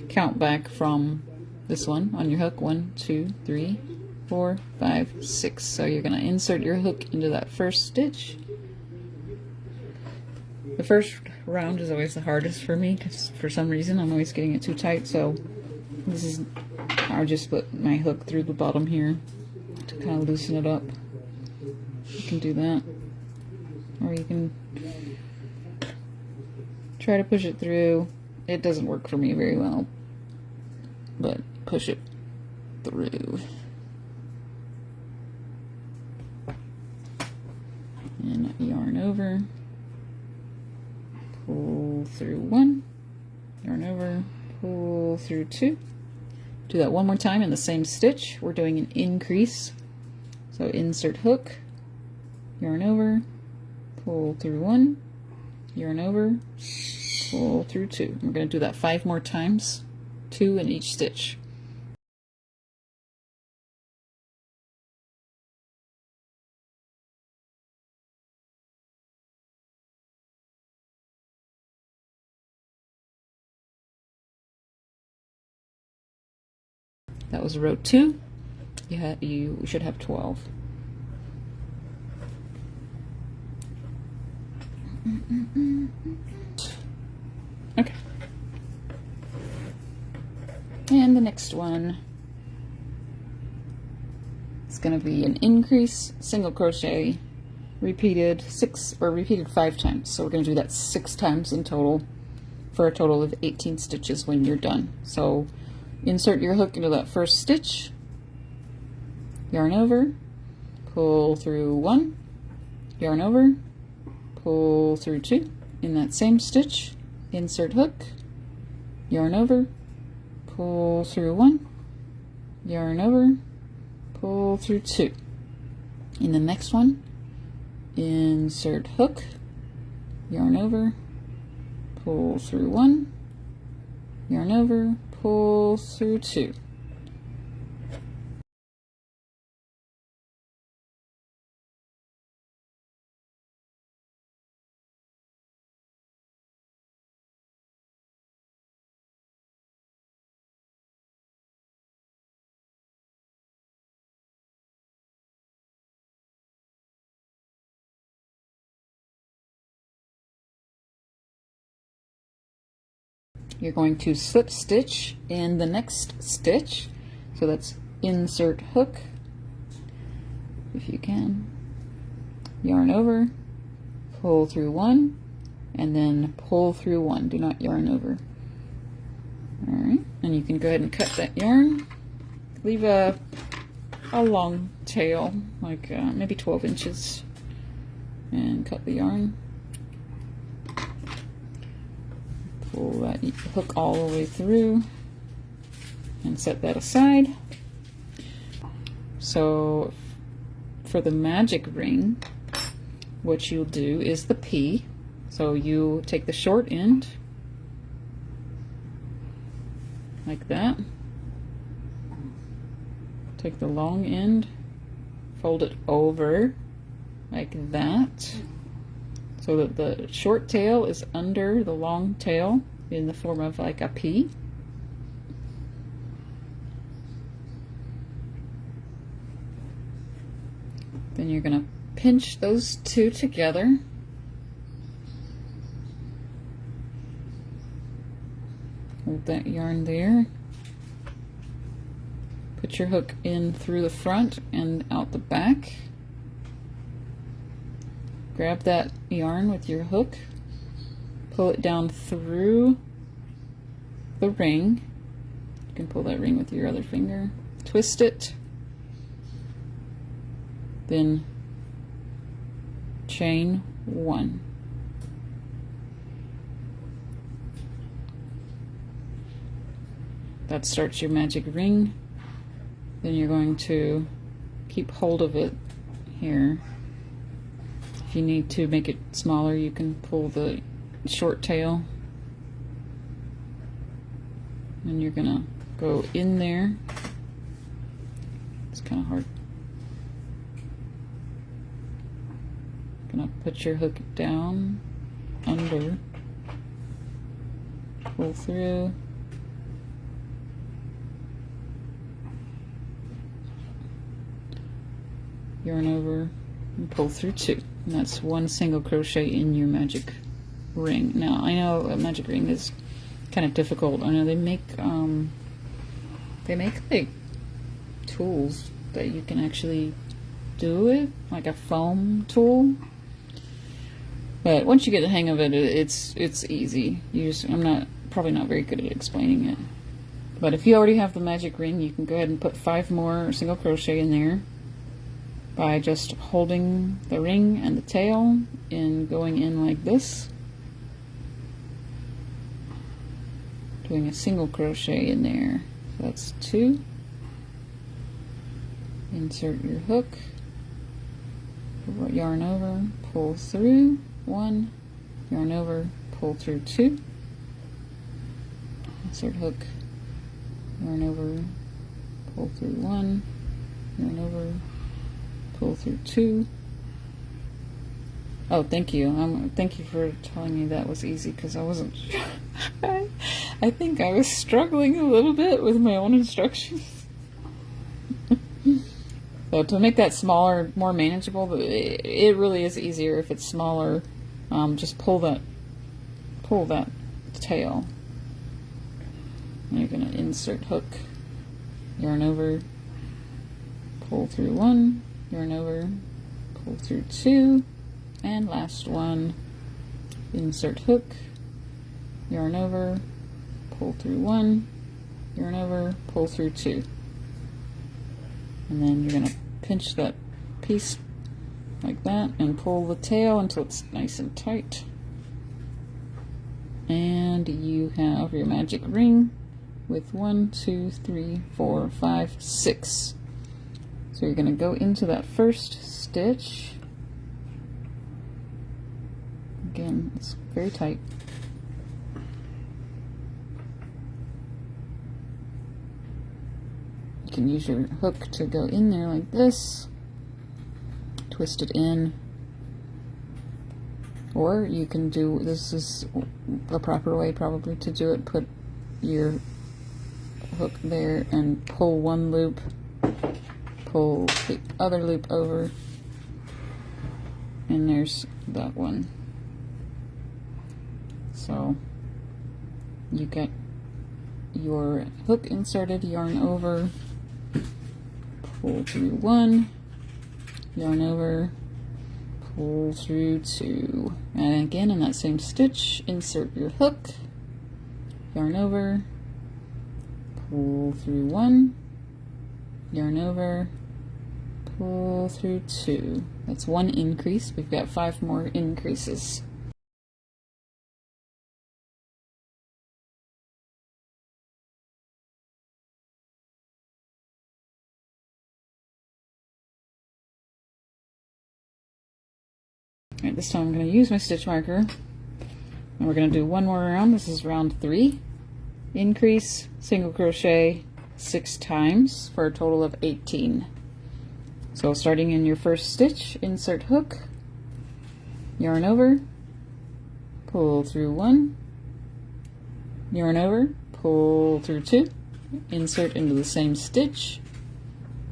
count back from this one on your hook. 1, 2, 3, 4, 5, 6. So you're going to insert your hook into that first stitch. The first round is always the hardest for me because for some reason I'm always getting it too tight. So this is, I'll just put my hook through the bottom here to kind of loosen it up. You can do that, or you can try to push it through. It doesn't work for me very well, but push it through. And yarn over, pull through 1, yarn over, pull through 2. Do that one more time in the same stitch. We're doing an increase. So insert hook, yarn over, pull through 1, yarn over, pull through 2. We're going to do that 5 more times, 2 in each stitch. That was row 2. You should have 12. Okay. And the next one is going to be an increase single crochet repeated 5 times. So we're going to do that 6 times in total for a total of 18 stitches when you're done. So insert your hook into that first stitch, yarn over, pull through 1, yarn over, pull through 2. In that same stitch, insert hook, yarn over, pull through 1, yarn over, pull through 2. In the next one, insert hook, yarn over, pull through 1, yarn over, pull through 2. You're going to slip stitch in the next stitch, so that's insert hook, if you can, yarn over, pull through 1, and then pull through 1. Do not yarn over. Alright, and you can go ahead and cut that yarn. Leave a long tail, like maybe 12 inches, and cut the yarn. Pull that hook all the way through and set that aside. So for the magic ring, what you'll do is the P. So you take the short end like that, take the long end, fold it over like that, so that the short tail is under the long tail in the form of like a P. Then you're going to pinch those two together. Hold that yarn there. Put your hook in through the front and out the back. Grab that yarn with your hook, pull it down through the ring. You can pull that ring with your other finger, twist it, then chain 1. That starts your magic ring. Then you're going to keep hold of it here. If you need to make it smaller, you can pull the short tail, and you're gonna go in there. It's kind of hard. Gonna put your hook down under, pull through, yarn over, and pull through 2. And that's 1 single crochet in your magic ring. Now I know a magic ring is kind of difficult. I know they make like tools that you can actually do it, like a foam tool. But once you get the hang of it, it's easy. I'm probably not very good at explaining it. But if you already have the magic ring, you can go ahead and put 5 more single crochet in there by just holding the ring and the tail and going in like this, doing a single crochet in there. So that's 2. Insert your hook, yarn over, pull through 1, yarn over, pull through 2, insert hook, yarn over, pull through 1, yarn over, pull through 2. Oh, thank you. Thank you for telling me that was easy, because I wasn't I think I was struggling a little bit with my own instructions. So to make that smaller, more manageable, but it really is easier if it's smaller. Just pull that tail. And you're going to insert hook, yarn over, pull through 1, yarn over, pull through 2, and last one, insert hook, yarn over, pull through 1, yarn over, pull through 2. And then you're going to pinch that piece like that and pull the tail until it's nice and tight. And you have your magic ring with 1, 2, 3, 4, 5, 6. So you're going to go into that first stitch. Again, it's very tight. You can use your hook to go in there like this, twist it in, or you can do, this is the proper way probably to do it, put your hook there and pull one loop, pull the other loop over, and there's that one. So you get your hook inserted, yarn over, pull through 1, yarn over, pull through 2, and again in that same stitch insert your hook, yarn over, pull through 1, yarn over, pull through 2. That's one increase. We've got 5 more increases. Alright, this time I'm going to use my stitch marker, and we're going to do one more round. This is round 3. Increase, single crochet 6 times for a total of 18. So starting in your first stitch, insert hook, yarn over, pull through 1, yarn over, pull through 2, insert into the same stitch,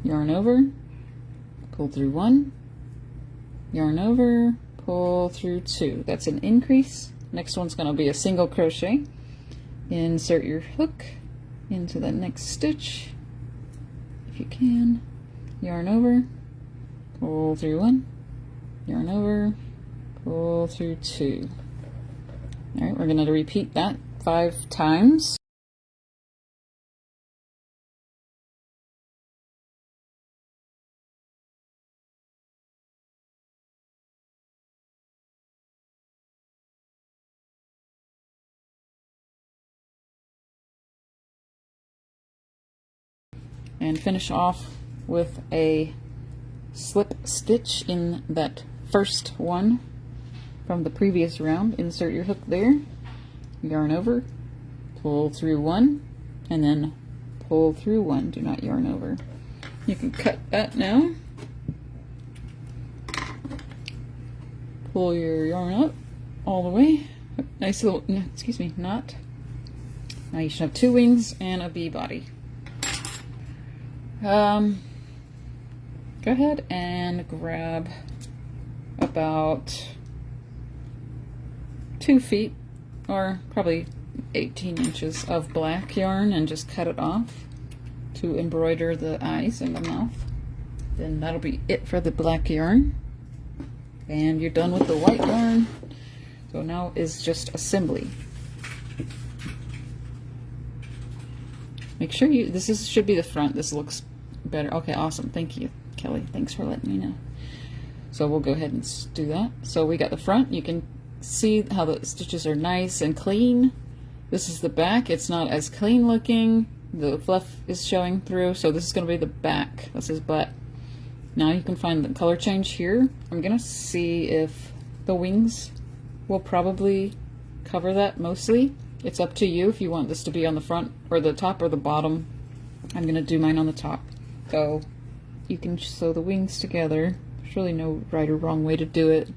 yarn over, pull through 1, yarn over, pull through 2. That's an increase. Next one's going to be a single crochet. Insert your hook into the next stitch if you can, yarn over, pull through 1, yarn over, pull through 2. Alright, we're going to repeat that 5 times. And finish off with a slip stitch in that first one from the previous round. Insert your hook there, yarn over, pull through 1, and then pull through 1. Do not yarn over. You can cut that now. Pull your yarn up all the way. Nice little, excuse me, knot. Now you should have 2 wings and a bee body. Go ahead and grab about 2 feet, or probably 18 inches of black yarn, and just cut it off to embroider the eyes and the mouth. Then that'll be it for the black yarn. And you're done with the white yarn. So now is just assembly. Make sure should be the front. This looks better. Okay, awesome. Thank you, Kelly. Thanks for letting me know. So we'll go ahead and do that. So we got the front. You can see how the stitches are nice and clean. This is the back. It's not as clean looking. The fluff is showing through. So this is going to be the back. This is butt. Now you can find the color change here. I'm going to see if the wings will probably cover that mostly. It's up to you if you want this to be on the front or the top or the bottom. I'm going to do mine on the top. So you can sew the wings together. There's really no right or wrong way to do it.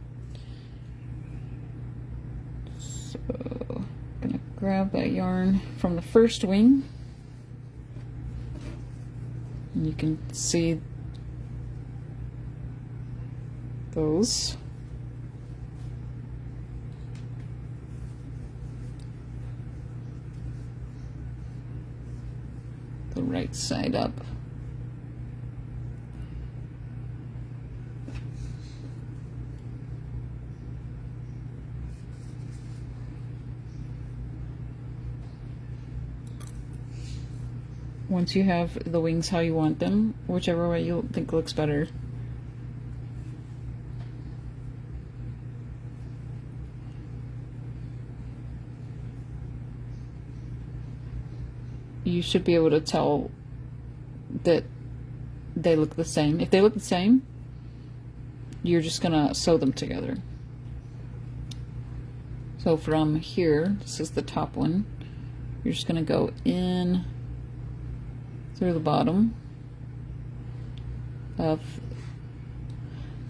So I'm going to grab that yarn from the first wing. And you can see those. The right side up. Once you have the wings how you want them, whichever way you think looks better. You should be able to tell that they look the same. If they look the same, you're just gonna sew them together. So from here, this is the top one, you're just gonna go in through the bottom of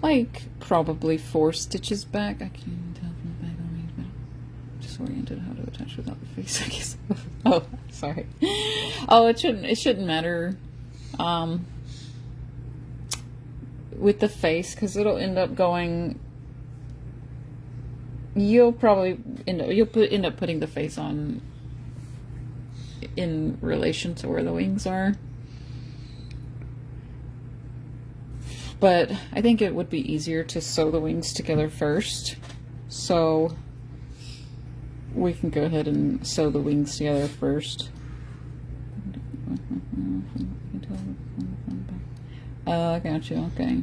like probably 4 stitches back. I can't even tell from the back on me, but I'm disoriented how to attach without the face, I guess. Oh, sorry. Oh, it shouldn't matter with the face, because it'll end up going, you'll probably end up putting the face on in relation to where the wings are. But I think it would be easier to sew the wings together first. So we can go ahead and sew the wings together first. Oh, I got you, okay.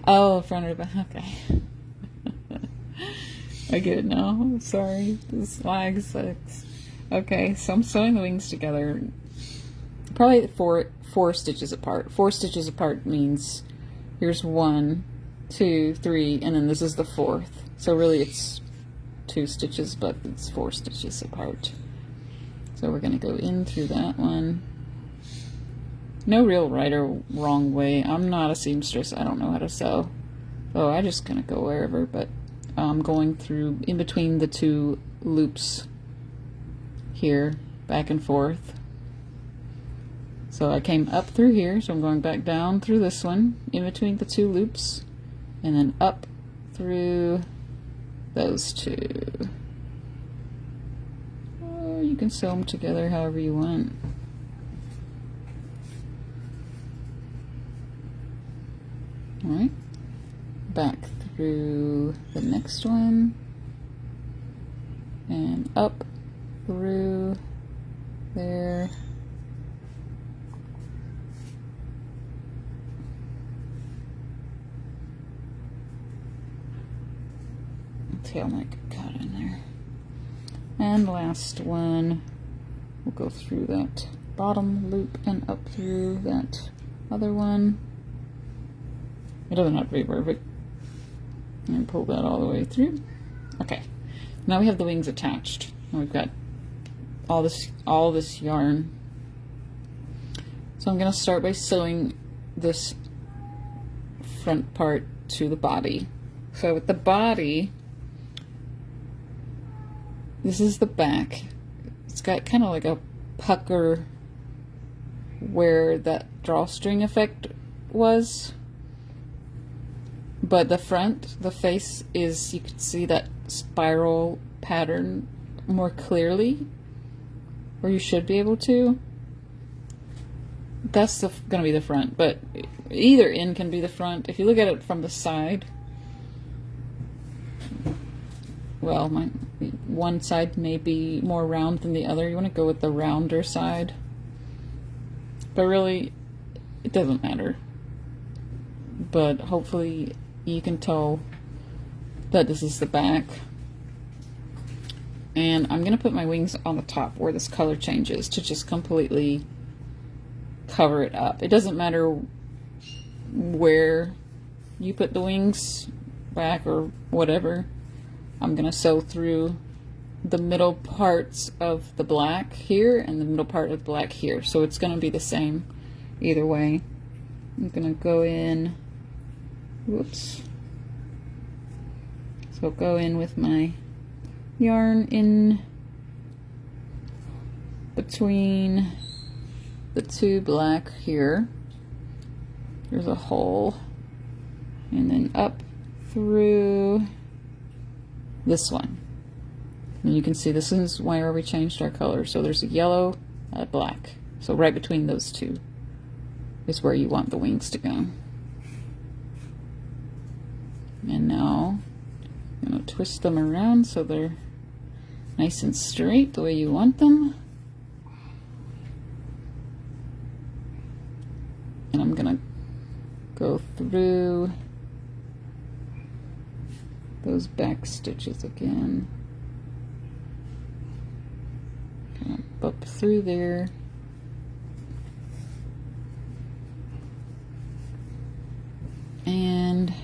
Oh, front or back, okay. I get it now, sorry, this lag sucks. Okay, so I'm sewing the wings together, probably four stitches apart. 4 stitches apart means here's 1, 2, 3, and then this is the 4th. So really it's 2 stitches, but it's 4 stitches apart. So we're gonna go in through that one. No real right or wrong way. I'm not a seamstress, I don't know how to sew. So I'm just gonna go wherever, but I'm going through in between the 2 loops here, back and forth. So I came up through here, so I'm going back down through this one, in between the 2 loops, and then up through those 2. Or you can sew them together however you want. Alright, back through the next one, and up through there. Tail might get caught in there. And last one, we'll go through that bottom loop and up through that other one. It doesn't have to be perfect. And pull that all the way through. Okay, now we have the wings attached. And we've got all this yarn. So I'm going to start by sewing this front part to the body. So with the body, this is the back. It's got kind of like a pucker where that drawstring effect was. But the front, the face is, you can see that spiral pattern more clearly, or you should be able to. That's going to be the front, but either end can be the front. If you look at it from the side, well, one side may be more round than the other. You want to go with the rounder side, but really it doesn't matter. But hopefully you can tell that this is the back. And I'm going to put my wings on the top where this color changes to just completely cover it up. It doesn't matter where you put the wings, back or whatever. I'm going to sew through the middle parts of the black here and the middle part of the black here. So it's going to be the same either way. I'm going to go in, whoops. So go in with my yarn in between the two black here. There's a hole, and then up through this one. And you can see this is where we changed our color. So there's a yellow, a black. So right between those two is where you want the wings to go. And now I'm going to twist them around so they're nice and straight the way you want them. And I'm going to go through those back stitches again. Kind of up through there. And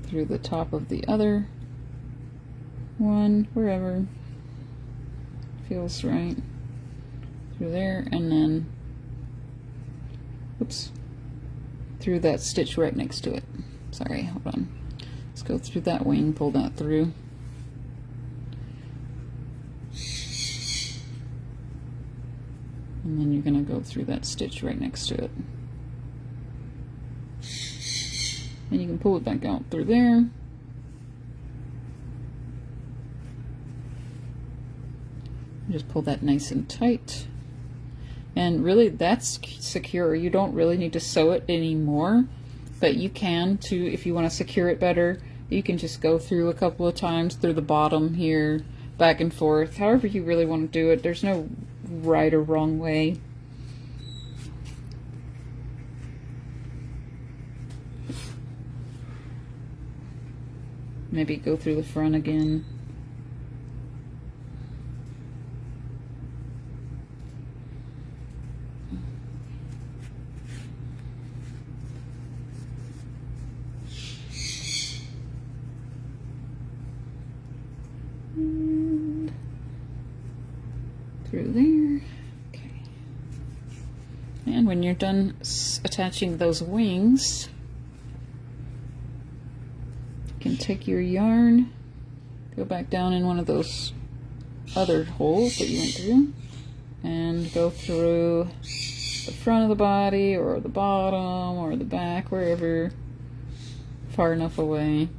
through the top of the other one, wherever feels right. Through there, and then, oops, through that stitch right next to it. Sorry, hold on. Let's go through that wing, pull that through. And then you're going to go through that stitch right next to it. And you can pull it back out through there. Just pull that nice and tight. And really that's secure. You don't really need to sew it anymore, but you can too if you want to secure it better. You can just go through a couple of times through the bottom here, back and forth, however you really want to do it. There's no right or wrong way. Maybe go through the front again. And through there. Okay. And when you're done attaching those wings, can take your yarn, go back down in one of those other holes that you went through, and go through the front of the body or the bottom or the back, wherever, far enough away.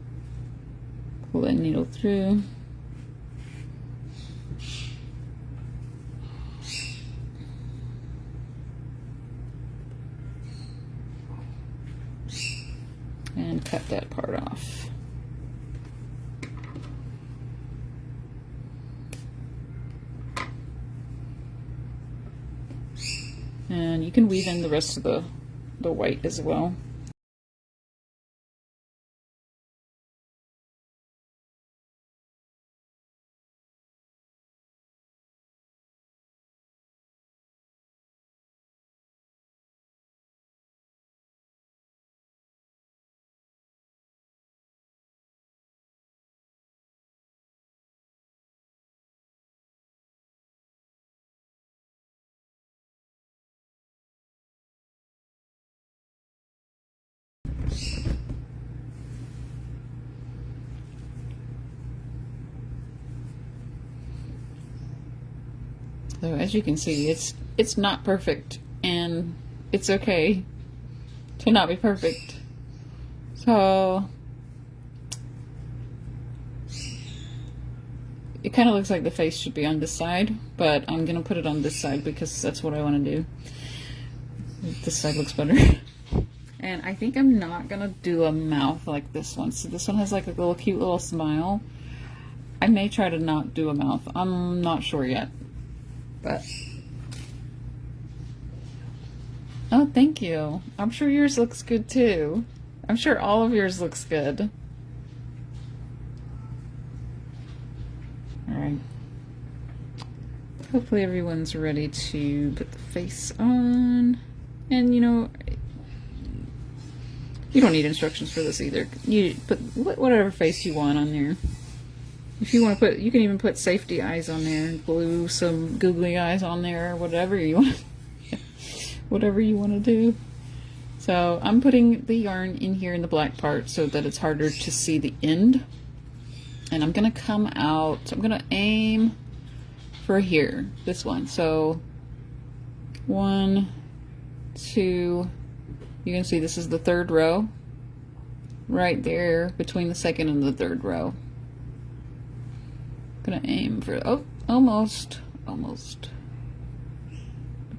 Pull that needle through. And cut that part off. And you can weave in the rest of the white as well. So as you can see, it's not perfect, and it's okay to not be perfect. So it kind of looks like the face should be on this side, but I'm gonna put it on this side because that's what I want to do. This side looks better. And I think I'm not gonna do a mouth like this one. So this one has like a little cute little smile. I may try to not do a mouth. I'm not sure yet. But oh, thank you. I'm sure yours looks good too. I'm sure all of yours looks good. All right. Hopefully everyone's ready to put the face on. And you know, you don't need instructions for this either. You put whatever face you want on there. If you want to put, you can even put safety eyes on there and glue some googly eyes on there, or whatever you want. Whatever you want to do. So I'm putting the yarn in here in the black part so that it's harder to see the end. And I'm gonna come out. I'm gonna aim for here, this one. So 1, 2, you can see this is the 3rd row right there between the 2nd and the 3rd row. I'm gonna aim for, oh, almost.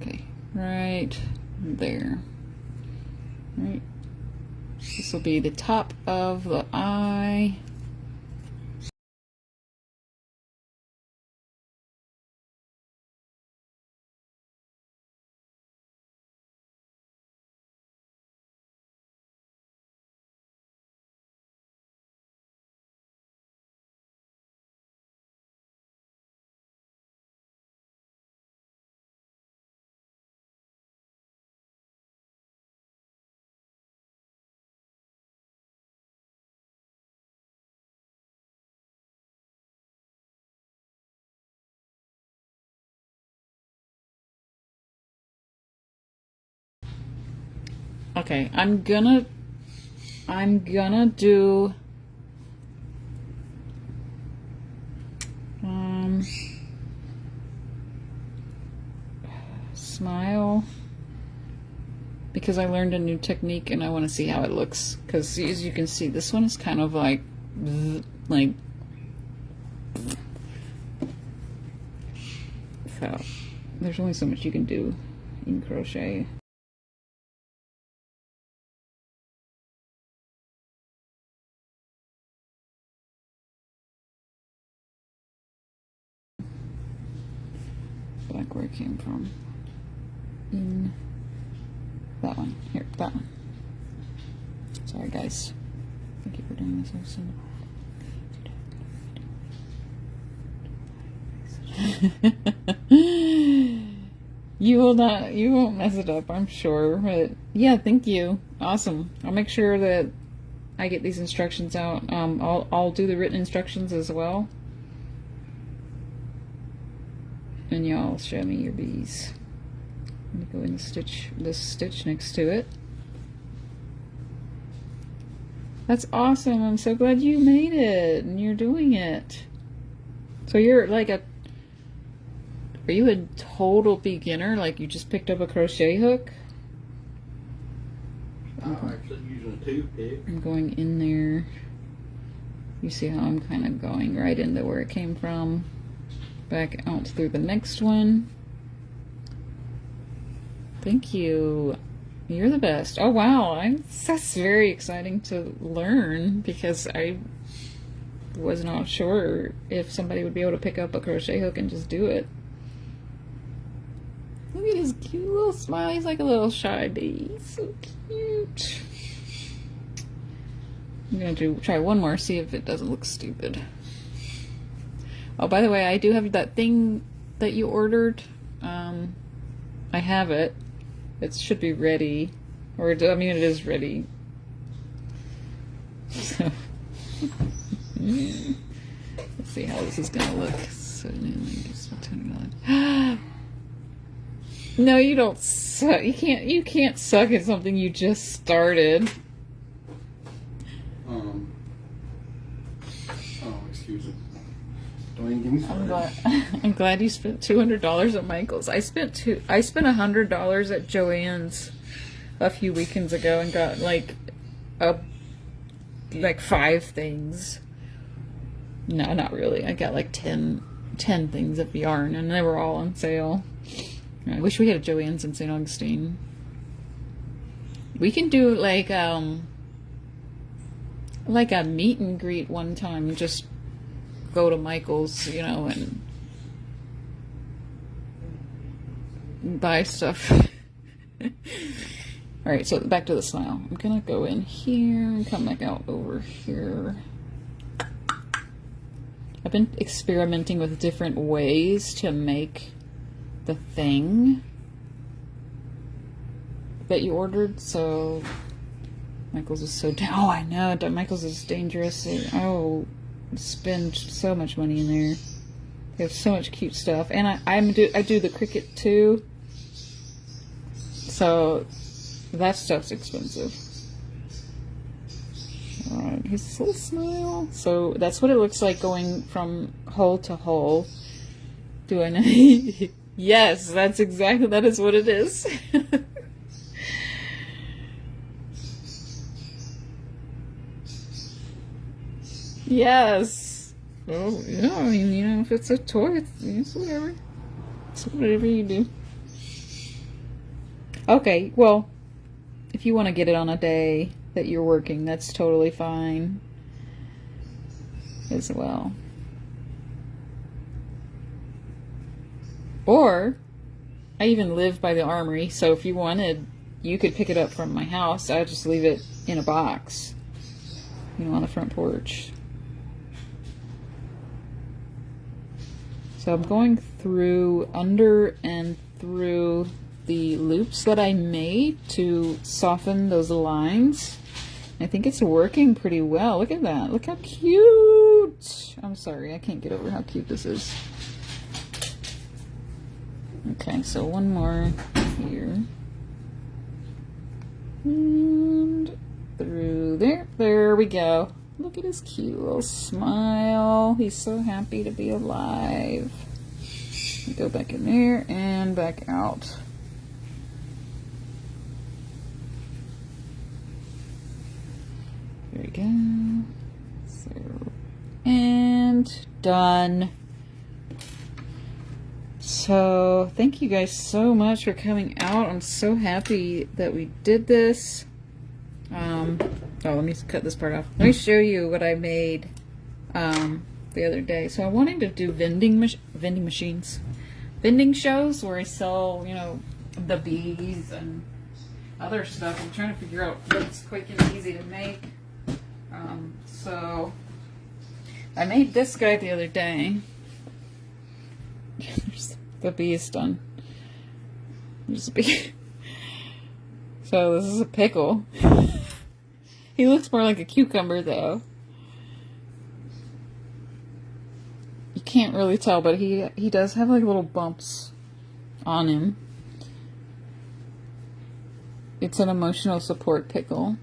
Okay, right there. Right, this will be the top of the eye. Okay, I'm gonna do smile, because I learned a new technique and I want to see how it looks, because as you can see, this one is kind of like so there's only so much you can do in crochet. Back where it came from. In that one. Here, that one. Sorry guys. Thank you for doing this. You won't mess it up, I'm sure. But yeah, thank you. Awesome. I'll make sure that I get these instructions out. I'll do the written instructions as well. And y'all show me your bees. Let me go in this stitch next to it. That's awesome. I'm so glad you made it and you're doing it. So you're like are you a total beginner? Like you just picked up a crochet hook? I'm actually using a toothpick. I'm going in there. You see how I'm kind of going right into where it came from. Back out through the next one. Thank you. You're the best. Oh wow, that's very exciting to learn, because I was not sure if somebody would be able to pick up a crochet hook and just do it. Look at his cute little smile. He's like a little shy bee. So cute. I'm gonna try one more, see if it doesn't look stupid. Oh, by the way, I do have that thing that you ordered. I have it. It should be ready. Or, I mean, it is ready. So, let's see how this is gonna look. So, no, you don't suck. You can't suck at something you just started. Oh, excuse me. Don't even give me I'm glad you spent $200 at Michael's. I spent $100 at Joann's a few weekends ago and got like 5 things. No, not really. I got like 10 things of yarn, and they were all on sale. I wish we had a Joann's in St. Augustine. We can do like a meet and greet one time. Just go to Michael's, you know, and buy stuff. Alright, so back to the smile. I'm gonna go in here and come back out over here. I've been experimenting with different ways to make the thing that you ordered. So Michael's is so oh, I know, Michael's is dangerous. Oh, spend so much money in there. They have so much cute stuff, and I do the Cricut too. So that stuff's expensive. Alright, his little smile. So that's what it looks like going from hole to hole. Doing Yes, that is what it is. Yes. Oh, yeah, I mean, you know, if it's a toy, it's whatever. It's whatever you do. Okay, well, if you want to get it on a day that you're working, that's totally fine as well. Or, I even live by the armory, so if you wanted, you could pick it up from my house. I just leave it in a box, you know, on the front porch. So I'm going through under and through the loops that I made to soften those lines. I think it's working pretty well. Look at that. Look how cute. I'm sorry, I can't get over how cute this is. Okay, so one more here. And through there. There we go. Look at his cute little smile. He's so happy to be alive. Go back in there and back out. There we go. So, and done. So, thank you guys so much for coming out. I'm so happy that we did this. Oh, let me cut this part off. Let me show you what I made the other day. So I wanted to do vending shows where I sell, you know, the bees and other stuff. I'm trying to figure out what's quick and easy to make. So I made this guy the other day. The bee is done. There's a bee. So this is a pickle. He looks more like a cucumber though. You can't really tell, but he does have like little bumps on him. It's an emotional support pickle.